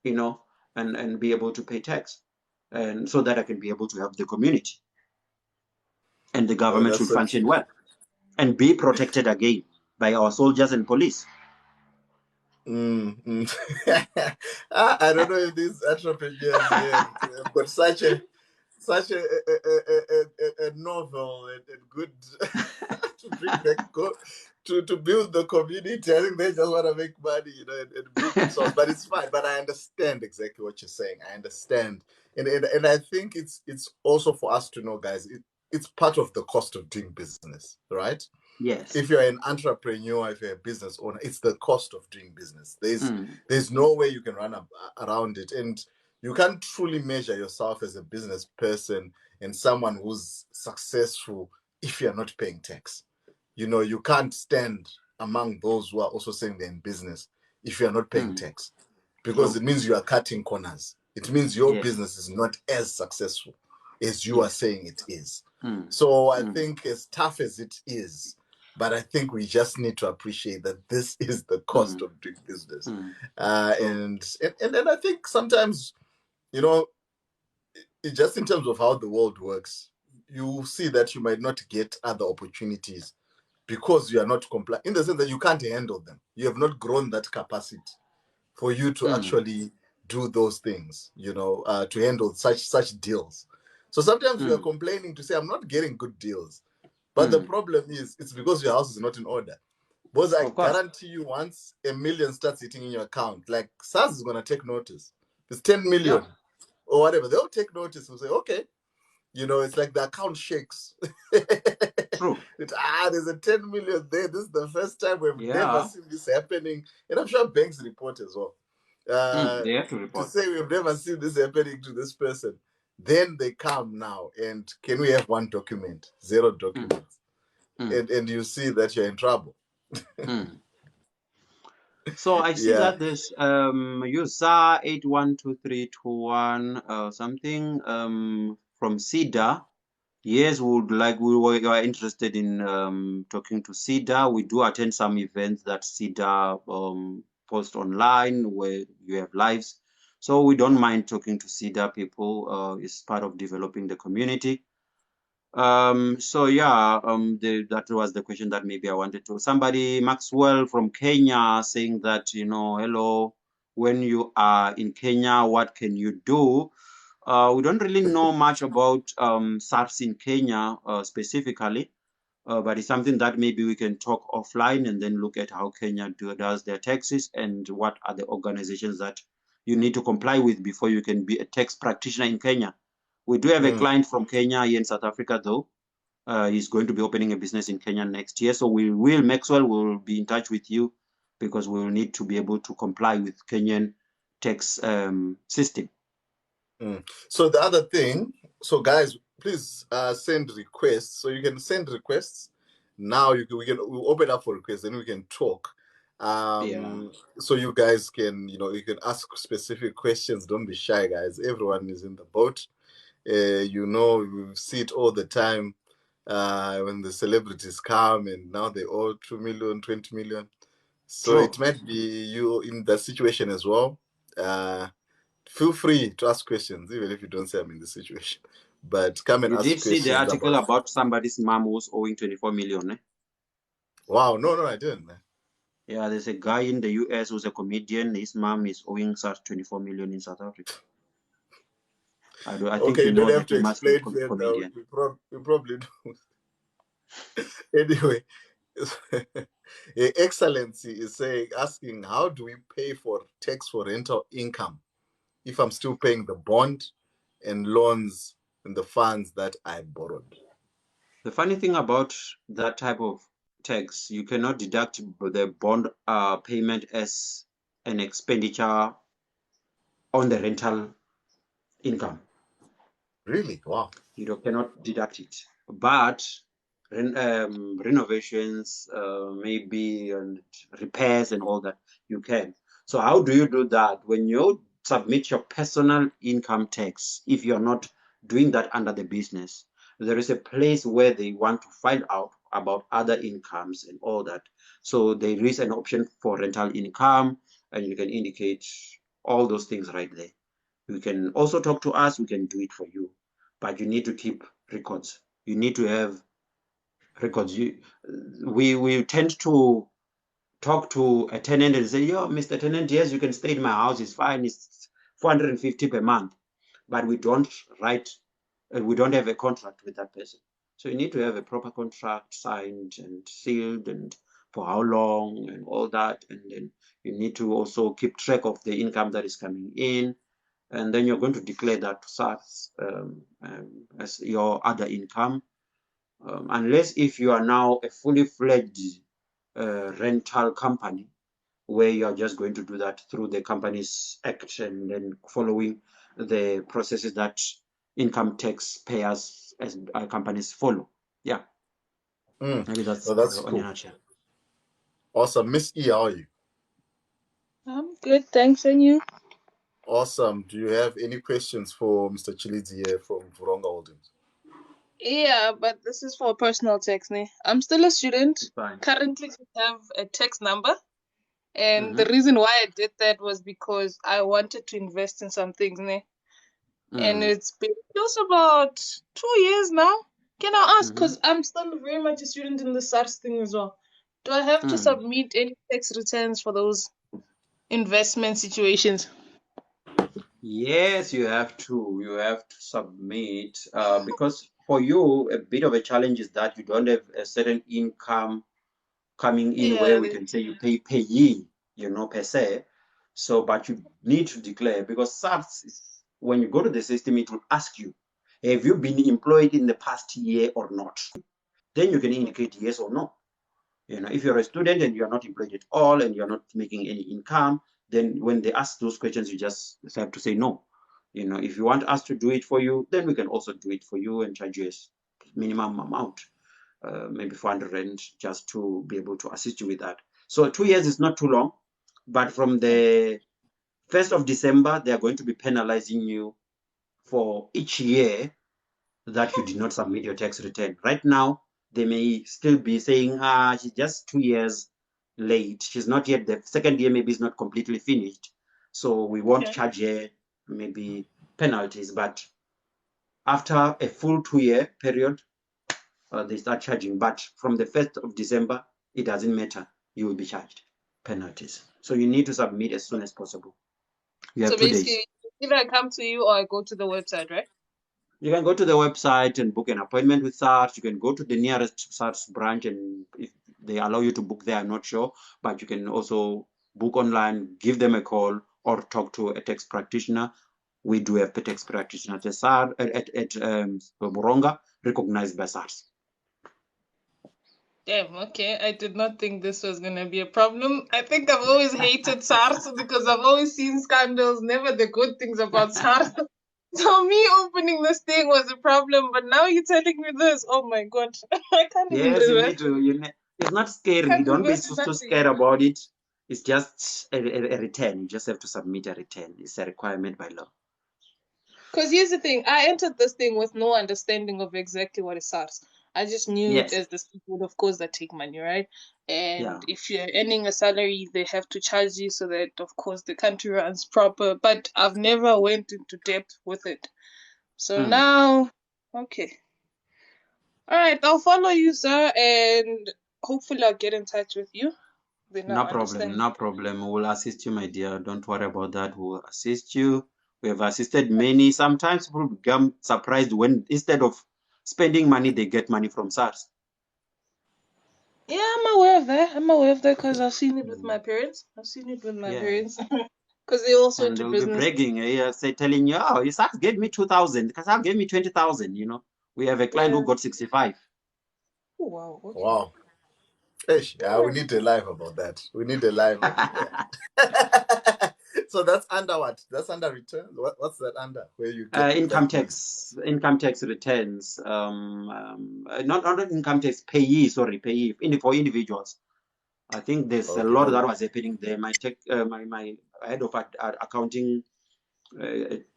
and be able to pay tax. And so that I can be able to help the community and the oh, government that's should so function true. well and be protected again by our soldiers and police. I don't know if these entrepreneurs here have got such a novel and good to bring back to build the community. I think they just want to make money, and build themselves. But it's fine. But I understand exactly what you're saying. I understand, and I think it's also for us to know, guys. It's part of the cost of doing business, right? Yes. If you're an entrepreneur, if you're a business owner, it's the cost of doing business. Mm, There's no way you can run around it, and you can't truly measure yourself as a business person and someone who's successful if you're not paying tax. You can't stand among those who are also saying they're in business if you're not paying mm, tax, because true. it means you are cutting corners. It means your Yes. business is not as successful as you are Yes. saying it is. Mm, So I mm, think, as tough as it is, But I think we just need to appreciate that this is the cost of doing business. True. And I think sometimes, you know, just in terms of how the world works, you see that you might not get other opportunities because you are not compliant, in the sense that you can't handle them. You have not grown that capacity for you to actually do those things, to handle such deals. So sometimes we are complaining to say, I'm not getting good deals. But the problem is, it's because your house is not in order. Because I Of course. guarantee you, once a million starts hitting in your account, like SARS is going to take notice. It's 10 million Yeah. or whatever. They'll take notice and say, okay, it's like the account shakes. True. There's a 10 million there. This is the first time we've never Yeah. seen this happening. And I'm sure banks report as well. They have to To report. say we've never seen this happening to this person. Then they come now and can we have one document? Zero documents. Mm. And you see that you're in trouble. Mm. So I see Yeah. that there's user 812321 something from CEDA. Yes, we are interested in talking to CEDA. We do attend some events that CEDA post online where you have lives. So we don't mind talking to CEDA people. It's part of developing the community. So yeah, that was the question that maybe I wanted to. Somebody, Maxwell from Kenya, saying that, hello, when you are in Kenya, what can you do? We don't really know much about SARS in Kenya specifically, but it's something that maybe we can talk offline and then look at how Kenya does their taxes and what are the organizations that you need to comply with before you can be a tax practitioner in Kenya. We do have a client from Kenya here in South Africa, though. He's going to be opening a business in Kenya next year. So Maxwell will be in touch with you because we will need to be able to comply with Kenyan tax system. So the other thing, so guys, please send requests. So you can send requests. Now we'll open up for requests, then we can talk. Yeah. So you guys can, you can ask specific questions. Don't be shy, guys. Everyone is in the boat. We see it all the time when the celebrities come and now they owe 2 million, 20 million. So True. it might be you in that situation as well. Feel free to ask questions, even if you don't say I'm in the situation. But come and You ask did see the questions article about. about somebody's mom who's owing 24 million, eh? Wow, no, I didn't. Yeah, there's a guy in the US who's a comedian. His mom is owing such 24 million in South Africa. I think Okay, you you don't know the have to famous explain further. comedian. You probably do. Anyway, Your Excellency is asking, how do we pay for tax for rental income if I'm still paying the bond and loans and the funds that I borrowed? The funny thing about that type of tax, you cannot deduct the bond payment as an expenditure on the rental income. Really? Wow. You cannot deduct it. But renovations, maybe and repairs and all that, you can. So how do you do that? When you submit your personal income tax, if you're not doing that under the business, there is a place where they want to find out about other incomes and all that. So there is an option for rental income, and you can indicate all those things right there. You can also talk to us, we can do it for you, but you need to keep records. You need to have records. We tend to talk to a tenant and say, yo, Mr. Tenant, yes, you can stay in my house, it's fine, it's 450 per month. But we don't we don't have a contract with that person. So you need to have a proper contract signed and sealed and for how long and all that. And then you need to also keep track of the income that is coming in. And then you're going to declare that to SARS as your other income. Unless if you are now a fully fledged rental company, where you are just going to do that through the Companies Act and then following the processes that income tax payers as companies follow. Yeah, maybe that's Well, that's in a cool. nutshell. Awesome. Miss E, how are you? I'm good, thanks, and you? Awesome. Do you have any questions for Mr. Tshilidzi here from Vhuronga Holdings? Yeah, but this is for personal tax, ne? I'm still a student. Fine. Currently, I have a tax number. And the Mm-hmm. reason why I did that was because I wanted to invest in some things, ne? And it's been close about 2 years now. Can I ask, Mm-hmm. because I'm still very much a student in the SARS thing as well, do I have to Mm. submit any tax returns for those investment situations? Yes, you have to. You have to submit because for you, a bit of a challenge is that you don't have a certain income coming in where Yeah, we can say you pay payee, per se. So, but you need to declare because SARS, when you go to the system, it will ask you, have you been employed in the past year or not? Then you can indicate yes or no. If you're a student and you're not employed at all and you're not making any income, then when they ask those questions, you just have to say no. If you want us to do it for you, then we can also do it for you and charge you a minimum amount, maybe 400 rand, just to be able to assist you with that. So 2 years is not too long, but from the 1st of December, they are going to be penalizing you for each year that you did not submit your tax return. Right now, they may still be saying, she's just 2 years late. She's not yet, the second year maybe is not completely finished. So we won't okay. charge her maybe penalties. But after a full 2-year period, they start charging. But from the 1st of December, it doesn't matter. You will be charged penalties. So you need to submit as soon as possible. You have So 2 days. basically, either I come to you or I go to the website, right? You can go to the website and book an appointment with SARS. You can go to the nearest SARS branch, and if they allow you to book there, I'm not sure, but you can also book online, give them a call, or talk to a tax practitioner. We do have a tax practitioner at SARS at Vhuronga, recognized by SARS. Damn, okay. I did not think this was gonna be a problem. I think I've always hated SARS because I've always seen scandals, never the good things about SARS. So me opening this thing was a problem, but now you're telling me this. Oh my god. I can't even Yes, you need reverse. to. It's not scary. Can't Don't be reverse so nothing. scared about it. It's just a return. You just have to submit a return. It's a requirement by law. Because here's the thing, I entered this thing with no understanding of exactly what is SARS. I just knew it Yes. as the people, of course, that take money, right? Yeah. And if you're earning a salary, they have to charge you so that, of course, the country runs proper. But I've never went into depth with it. So Mm. now, okay. All right, I'll follow you, sir, and hopefully I'll get in touch with you. Then No I'll problem, understand. no problem. We'll assist you, my dear. Don't worry about that. We'll assist you. We have assisted many. Sometimes people become surprised when instead of spending money, they get money from SARS. Yeah, I'm aware of that. I'm aware of that because I've seen it with my parents. I've seen it with my Yeah. parents because they also And into they'll be business. bragging, say, telling you, oh, your SARS gave me 2,000. SARS gave me 20,000. We have a client who Yeah. got 65. Oh, wow. Okay. Wow. Ish, yeah, All we right. need a live about that. We need a live on here. So that's under what? That's under return. What's that under? Where you get Income that news? tax returns, not income tax, payee, sorry, payee, for individuals. I think there's a Okay, lot that no. was happening there. My head of accounting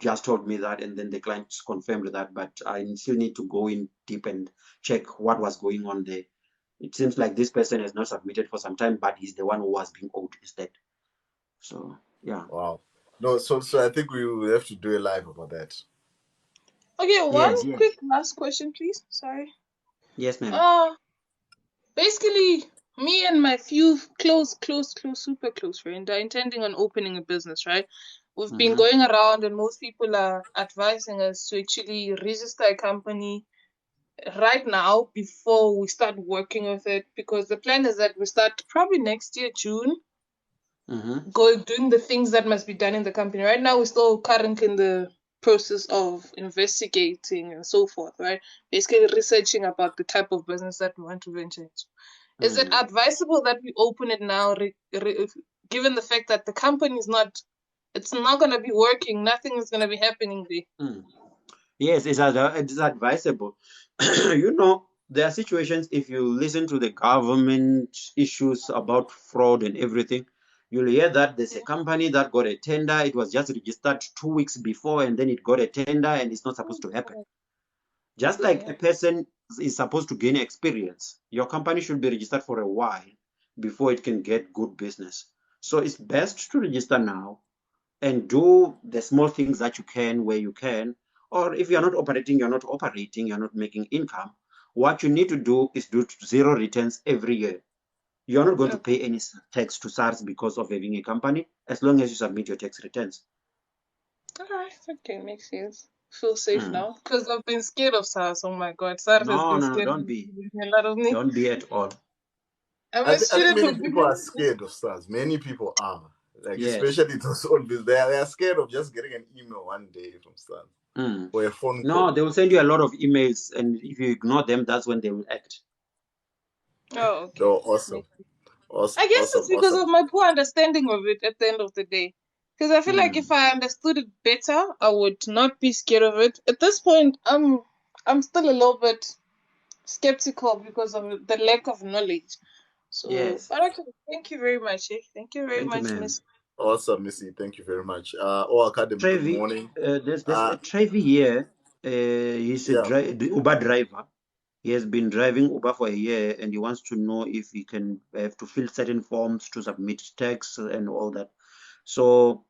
just told me that, and then the client confirmed that. But I still need to go in deep and check what was going on there. It seems like this person has not submitted for some time, but he's the one who was being owed instead. So yeah. Wow. No, so I think we will have to do a live about that. Okay, one Yes, yes, quick last question, please. Sorry. yes, ma'am. Uh, basically, me and my few close, super close friends are intending on opening a business, right? We've been Mm-hmm. going around and most people are advising us to actually register a company right now before we start working with it because the plan is that we start probably next year, June, Mm-hmm. doing the things that must be done in the company. Right now, we're still currently in the process of investigating and so forth, right? Basically, researching about the type of business that we want to venture into. Is it Mm. advisable that we open it now, given the fact that the company is not, it's not going to be working, nothing is going to be happening there? Mm. Yes, it's advisable. There are situations, if you listen to the government issues about fraud and everything, you'll hear that there's a company that got a tender. It was just registered 2 weeks before, and then it got a tender, and it's not supposed to happen. Just like a person is supposed to gain experience, your company should be registered for a while before it can get good business. So it's best to register now and do the small things that you can where you can. Or if you're not operating, you're not making income. What you need to do is do zero returns every year. You're not going to pay any tax to SARS because of having a company, as long as you submit your tax returns. All right, okay, makes sense. Feel safe now because I've been scared of SARS. Oh my God, SARS has been No, scared don't be. a lot of me. Don't be at all. I'm I, a I think student many of people are business. scared of SARS. Many people are. Like, Yes. especially those old business. They are scared of just getting an email one day from SARS or a phone No, call. they will send you a lot of emails, and if you ignore them, that's when they will act. Oh, okay. No, awesome. Awesome, I guess awesome, it's because awesome. of my poor understanding of it at the end of the day. Because I feel like if I understood it better, I would not be scared of it. At this point, I'm still a little bit skeptical because of the lack of knowledge. So, Yes. but okay, thank you very much. Thank you very Thank you, much, ma'am. Miss. Awesome, Missy. Thank you very much. Oh, Academy, good Trevi, morning. there's a Trevi here. He's a Yeah. Uber driver. He has been driving Uber for a year, and he wants to know if he can have to fill certain forms to submit tax and all that. So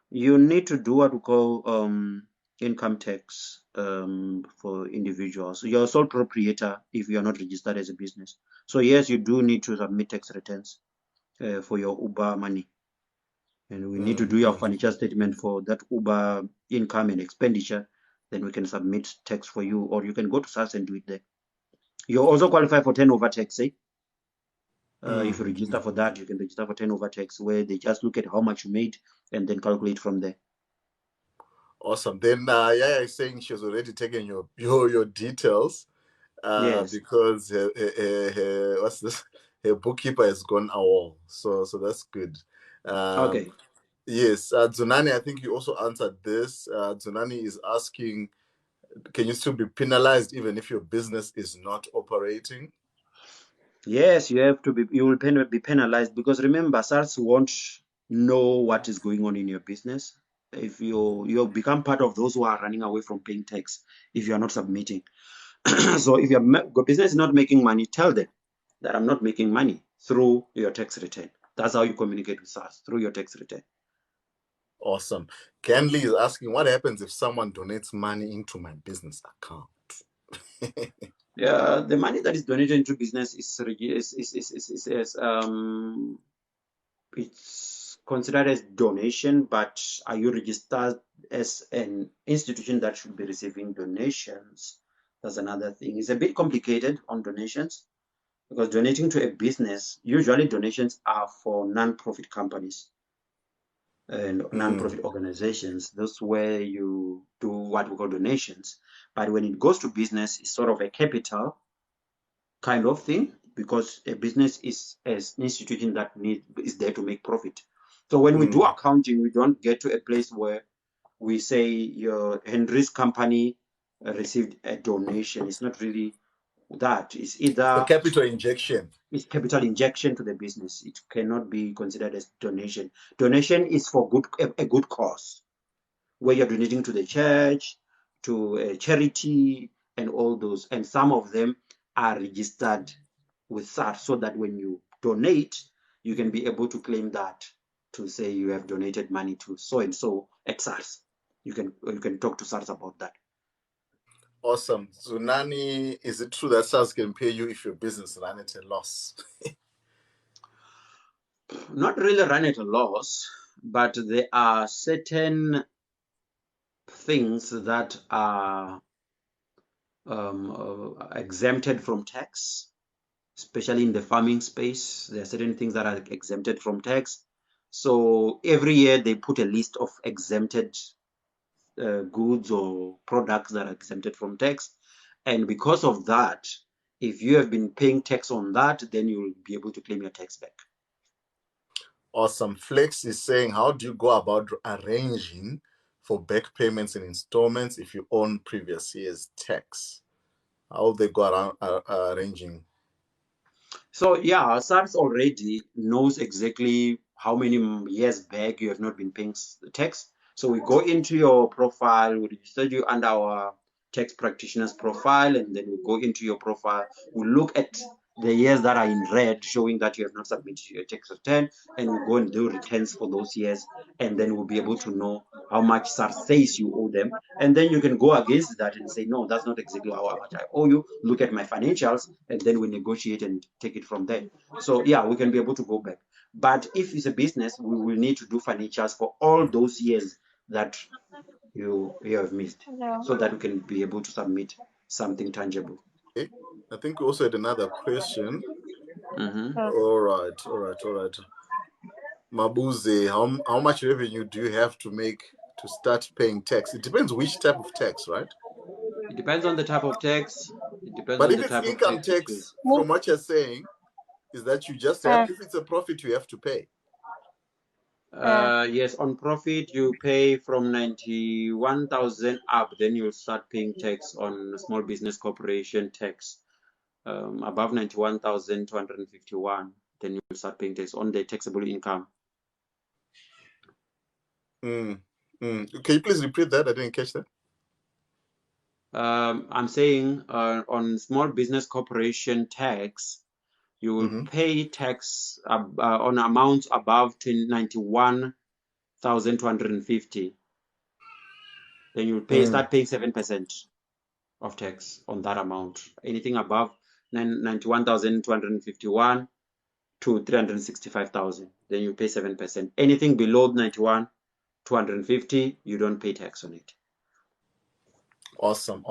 you need to do what we call income tax for individuals. You're a sole proprietor if you're not registered as a business. So yes, you do need to submit tax returns for your Uber money. And we need to do your financial statement for that Uber income and expenditure. Then we can submit tax for you, or you can go to SARS and do it there. You also qualify for turnover tax, eh? If you register for that, you can register for turnover tax, where they just look at how much you made and then calculate from there. Awesome. Then Yaya is saying she has already taken your details Yes. because her what's this? Her bookkeeper has gone AWOL. So that's good. Okay. Yes, Zunani, I think you also answered this. Zunani is asking, can you still be penalized even if your business is not operating? Yes, you will be penalized, because remember, SARS won't know what is going on in your business if you become part of those who are running away from paying tax if you are not submitting. So if your business is not making money, tell them that I'm not making money, through your tax return. That's how you communicate with SARS, through your tax return. Awesome. Kenley is asking, what happens if someone donates money into my business account? Yeah, the money that is donated into business it's considered as donation, but are you registered as an institution that should be receiving donations? That's another thing. It's a bit complicated on donations, because donating to a business, usually donations are for non-profit companies and non-profit organizations. That's where you do what we call donations. But when it goes to business, it's sort of a capital kind of thing, because a business is an institution that is there to make profit. So when we do accounting, we don't get to a place where we say your Henry's company received a donation. It's not really that. It's either Capital injection. it's capital injection to the business. It cannot be considered as donation. Donation is for a good cause, where you're donating to the church, to a charity, and all those. And some of them are registered with SARS, so that when you donate, you can be able to claim that, to say you have donated money to so and so at SARS. You can talk to SARS about that. Awesome. Zunani, is it true that SARS can pay you if your business ran at a loss? Not really run at a loss, but there are certain things that are exempted from tax, especially in the farming space. There are certain things that are exempted from tax. So every year they put a list of exempted goods or products that are exempted from tax. And because of that, if you have been paying tax on that, then you will be able to claim your tax back. Awesome. Flex is saying, how do you go about arranging for back payments and installments if you own previous year's tax? How they go around arranging? So yeah, SARS already knows exactly how many years back you have not been paying tax. So we go into your profile, we register you under our tax practitioner's profile, and then we go into your profile. We look at the years that are in red, showing that you have not submitted your tax return, and we go and do returns for those years, and then we'll be able to know how much SARS says you owe them. And then you can go against that and say, no, that's not exactly how much I owe you. Look at my financials, and then we negotiate and take it from there. So yeah, we can be able to go back. But if it's a business, we will need to do financials for all those years that you have missed, so that we can be able to submit something tangible. Okay. I think we also had another question. Mm-hmm. All right. Mabuze, how much revenue do you have to make to start paying tax? It depends which type of tax, right? It depends on the type of tax. It depends But on if the it's type of income tax you pay. tax, from what you're saying, is that you just have, if it's a profit, you have to pay. Yes, on profit you pay from 91,000 up, then you'll start paying tax on small business corporation tax. Above 91,251, then you'll start paying tax on the taxable income. Can you please repeat that? I didn't catch that. I'm saying on small business corporation tax, you will pay tax on amounts above 91,250. Then you'll start paying 7% of tax on that amount. Anything above 91,251 to 365,000, then you pay 7%. Anything below 91,250, you don't pay tax on it. Awesome.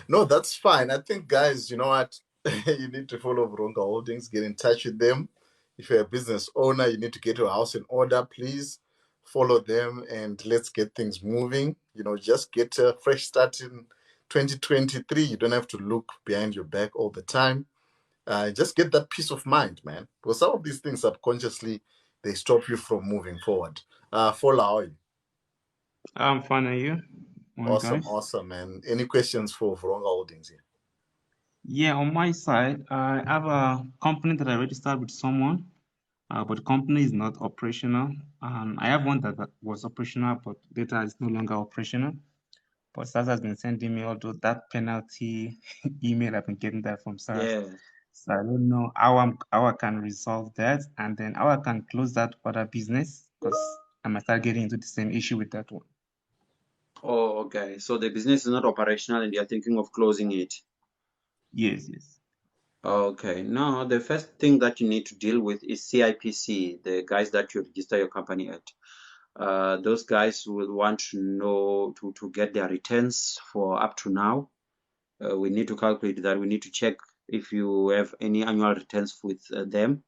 No, that's fine. I think, guys, you know what? You need to follow Vhuronga Holdings, get in touch with them. If you're a business owner, you need to get your house in order. Please follow them and let's get things moving. You know, just get a fresh start in 2023. You don't have to look behind your back all the time. Just get that peace of mind, man. Because some of these things subconsciously, they stop you from moving forward. Follow, how are you? I'm fine, are you? Awesome, man. Any questions for Vhuronga Holdings here? Yeah, on my side, I have a company that I registered with someone, but the company is not operational. I have one that was operational, but data is no longer operational. But SARS has been sending me all that penalty email. I've been getting that from SARS. Yeah. So I don't know how I can resolve that, and then how I can close that other business, because I might start getting into the same issue with that one. Oh, okay. So the business is not operational and you're thinking of closing it? Yes. Okay. No, the first thing that you need to deal with is CIPC, the guys that you register your company at. Those guys will want to know to get their returns for up to now. We need to calculate that. We need to check if you have any annual returns with them.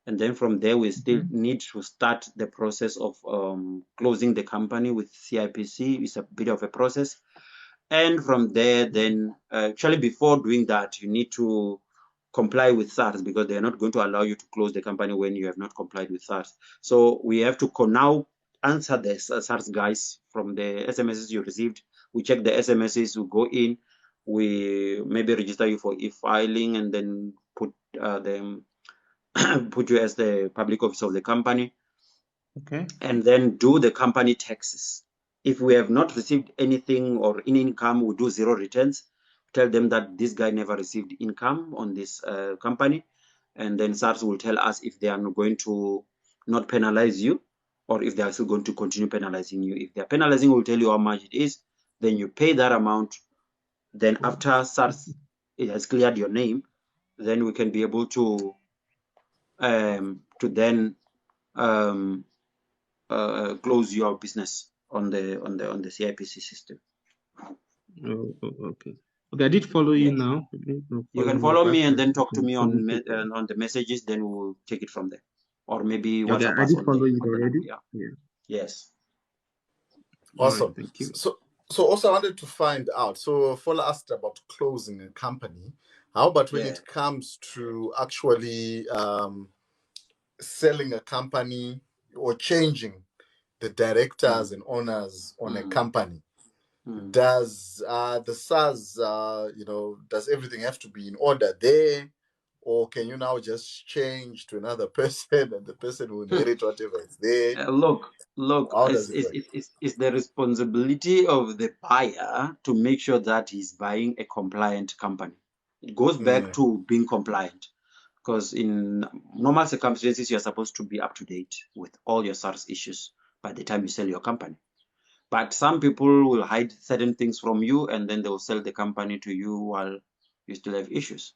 And then from there, we still need to start the process of closing the company with CIPC. It's a bit of a process. And from there, then actually before doing that, you need to comply with SARS, because they're not going to allow you to close the company when you have not complied with SARS. So we have to now answer the SARS guys from the SMSs you received. We check the SMSs, we go in, we maybe register you for e-filing, and then put them put you as the public officer of the company. Okay. And then do the company taxes. If we have not received anything or any income, we do zero returns. Tell them that this guy never received income on this company. And then SARS will tell us if they are going to not penalize you, or if they are still going to continue penalizing you. If they are penalizing, we'll tell you how much it is. Then you pay that amount. Then after SARS, it has cleared your name, then we can be able to then close your business on the CIPC system. Oh, okay. Okay, I did follow you now. You can follow me and then talk to me on the messages. Then we'll take it from there, or maybe WhatsApp us. I did follow you already. Yeah. Yes. Awesome. Right, thank you. So also I wanted to find out. So Fola asked about closing a company. How about when it comes to actually selling a company or changing the directors and owners on a company? Does the SARS, does everything have to be in order there, or can you now just change to another person and the person will inherit whatever is there? Look, How does it work? it's the responsibility of the buyer to make sure that he's buying a compliant company. It goes back to being compliant, because in normal circumstances, you're supposed to be up to date with all your SARS issues by the time you sell your company. But some people will hide certain things from you, and then they will sell the company to you while you still have issues.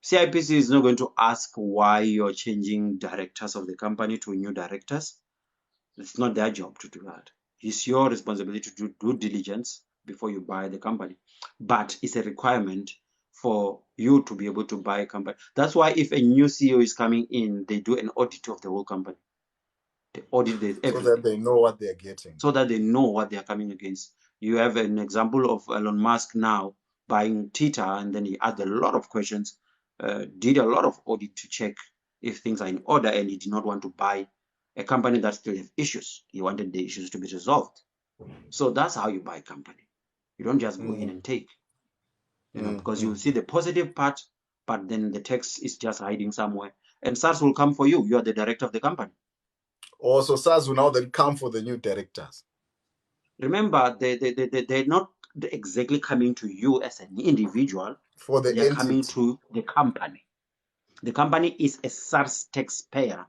CIPC is not going to ask why you're changing directors of the company to new directors. It's not their job to do that. It's your responsibility to do due diligence before you buy the company. But it's a requirement for you to be able to buy a company. That's why if a new CEO is coming in, they do an audit of the whole company. They audit everything. So that they know what they're getting. So that they know what they are coming against. You have an example of Elon Musk now buying Twitter, and then he asked a lot of questions, did a lot of audit to check if things are in order, and he did not want to buy a company that still have issues. He wanted the issues to be resolved. So that's how you buy a company. You don't just go in and take, because you see the positive part, but then the tax is just hiding somewhere. And SARS will come for you. You are the director of the company. Also, SARS will now then come for the new directors. Remember, they're not exactly coming to you as an individual. For the They're entity. coming to the company. The company is a SARS taxpayer.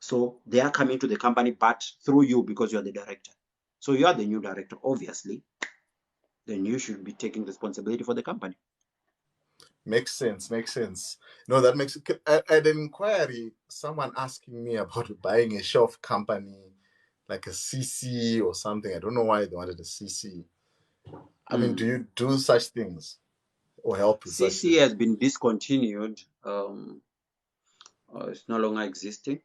So they are coming to the company, but through you, because you're the director. So you are the new director, obviously. Then you should be taking responsibility for the company. Makes sense. No, that makes it. At an inquiry, someone asking me about buying a shelf company, like a CC or something. I don't know why they wanted a CC. I mean, do you do such things or help with such CC things? has been discontinued. It's no longer existing.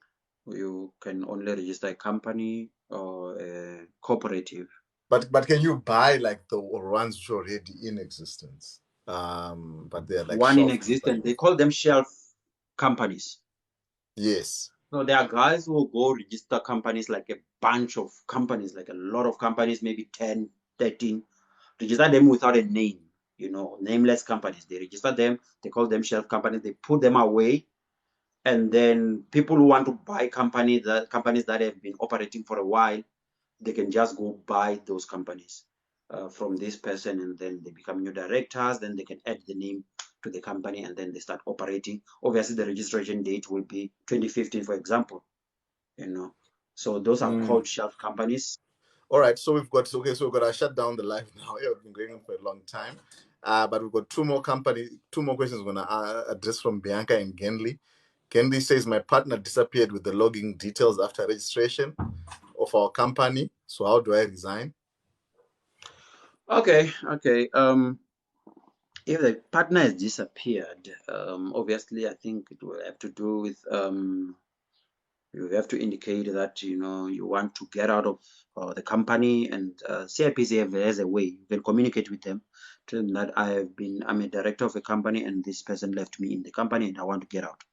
You can only register a company or a cooperative. But can you buy like the ones which are already in existence? But they're like one in shelf existence. companies. They call them shelf companies. Yes. So there are guys who will go register companies, like a bunch of companies, like a lot of companies, maybe 10, 13, register them without a name, nameless companies. They register them, they call them shelf companies, they put them away. And then people who want to buy companies that have been operating for a while, they can just go buy those companies from this person, and then they become new directors. Then they can add the name to the company, and then they start operating. Obviously, the registration date will be 2015, for example. So those are called shelf companies. All right, so we've got to shut down the live now. Yeah, we've been going on for a long time, but we've got two more questions we're gonna address from Bianca and Genli. Genli says, my partner disappeared with the login details after registration of our company. So how do I resign? Okay. If the partner has disappeared, obviously, I think it will have to do with you have to indicate that you want to get out of the company, and CIPC has a way. You can communicate with them, tell them that I'm a director of a company, and this person left me in the company, and I want to get out.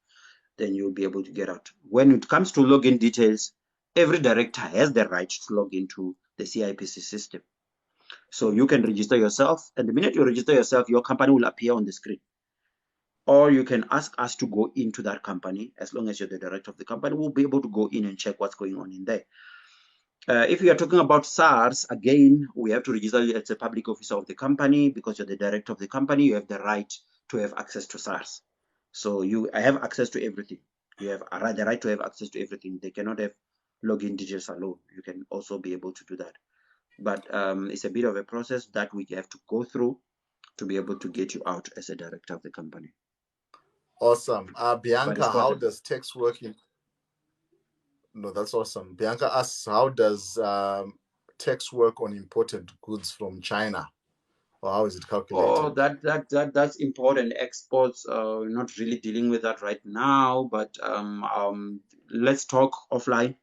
Then you'll be able to get out. When it comes to login details, every director has the right to log into the CIPC system. So you can register yourself, and the minute you register yourself, your company will appear on the screen. Or you can ask us to go into that company. As long as you're the director of the company, we'll be able to go in and check what's going on in there. If you are talking about SARS, again, we have to register you as a public officer of the company. Because you're the director of the company, you have the right to have access to SARS. So I have access to everything. You have the right to have access to everything. They cannot have login details alone. You can also be able to do that. But it's a bit of a process that we have to go through to be able to get you out as a director of the company. Awesome. Bianca, how does tax work in... No, that's awesome. Bianca asks, how does tax work on imported goods from China? Or how is it calculated? Oh, that's important. Exports, we're not really dealing with that right now, but let's talk offline.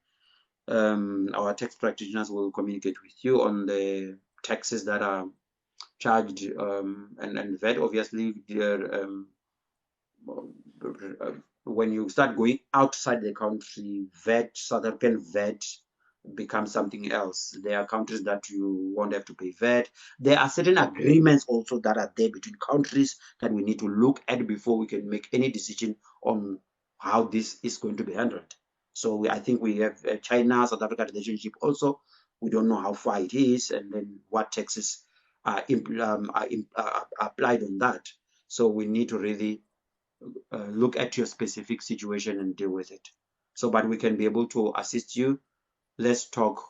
Our tax practitioners will communicate with you on the taxes that are charged, and VAT, obviously. When you start going outside the country, VAT, South African VAT becomes something else. There are countries that you won't have to pay VAT. There are certain agreements also that are there between countries that we need to look at before we can make any decision on how this is going to be handled. So I think we have China, South Africa relationship also. We don't know how far it is, and then what taxes are applied on that. So we need to really look at your specific situation and deal with it. So, but we can be able to assist you. Let's talk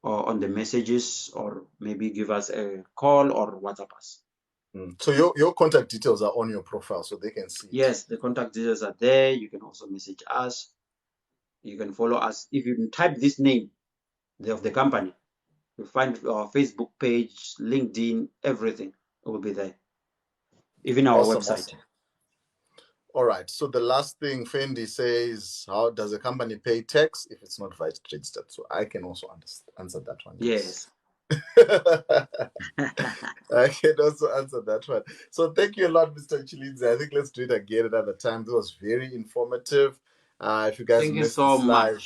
on the messages, or maybe give us a call or WhatsApp us. So your contact details are on your profile, so they can see it. Yes, the contact details are there. You can also message us. You can follow us. If you type this name of the company, you'll find our Facebook page, LinkedIn, everything will be there. Even our website. Awesome. All right. So the last thing Fendi says, how does a company pay tax if it's not VAT registered? So I can also answer that one. Yes. I can also answer that one. So thank you a lot, Mr. Tshilidzi. I think let's do it again another time. This was very informative. If you guys missed so this live,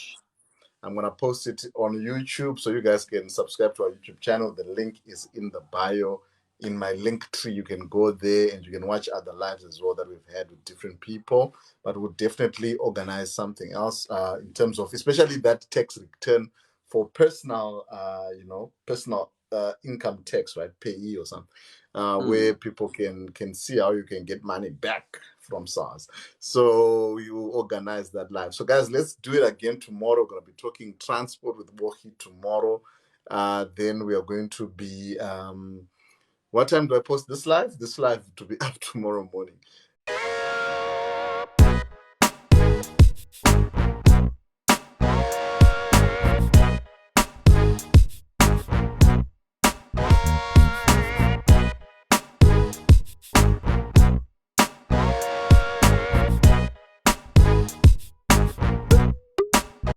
I'm going to post it on YouTube so you guys can subscribe to our YouTube channel. The link is in the bio. In my link tree, you can go there and you can watch other lives as well that we've had with different people. But we'll definitely organize something else in terms of, especially that tax return for personal, personal income tax, right? Payee or something, where people can see how you can get money back from SARS. So you organize that live. So guys, let's do it again tomorrow. We're going to be talking transport with Wohi tomorrow. Then we are going to be what time do I post this live? This live to be up tomorrow morning.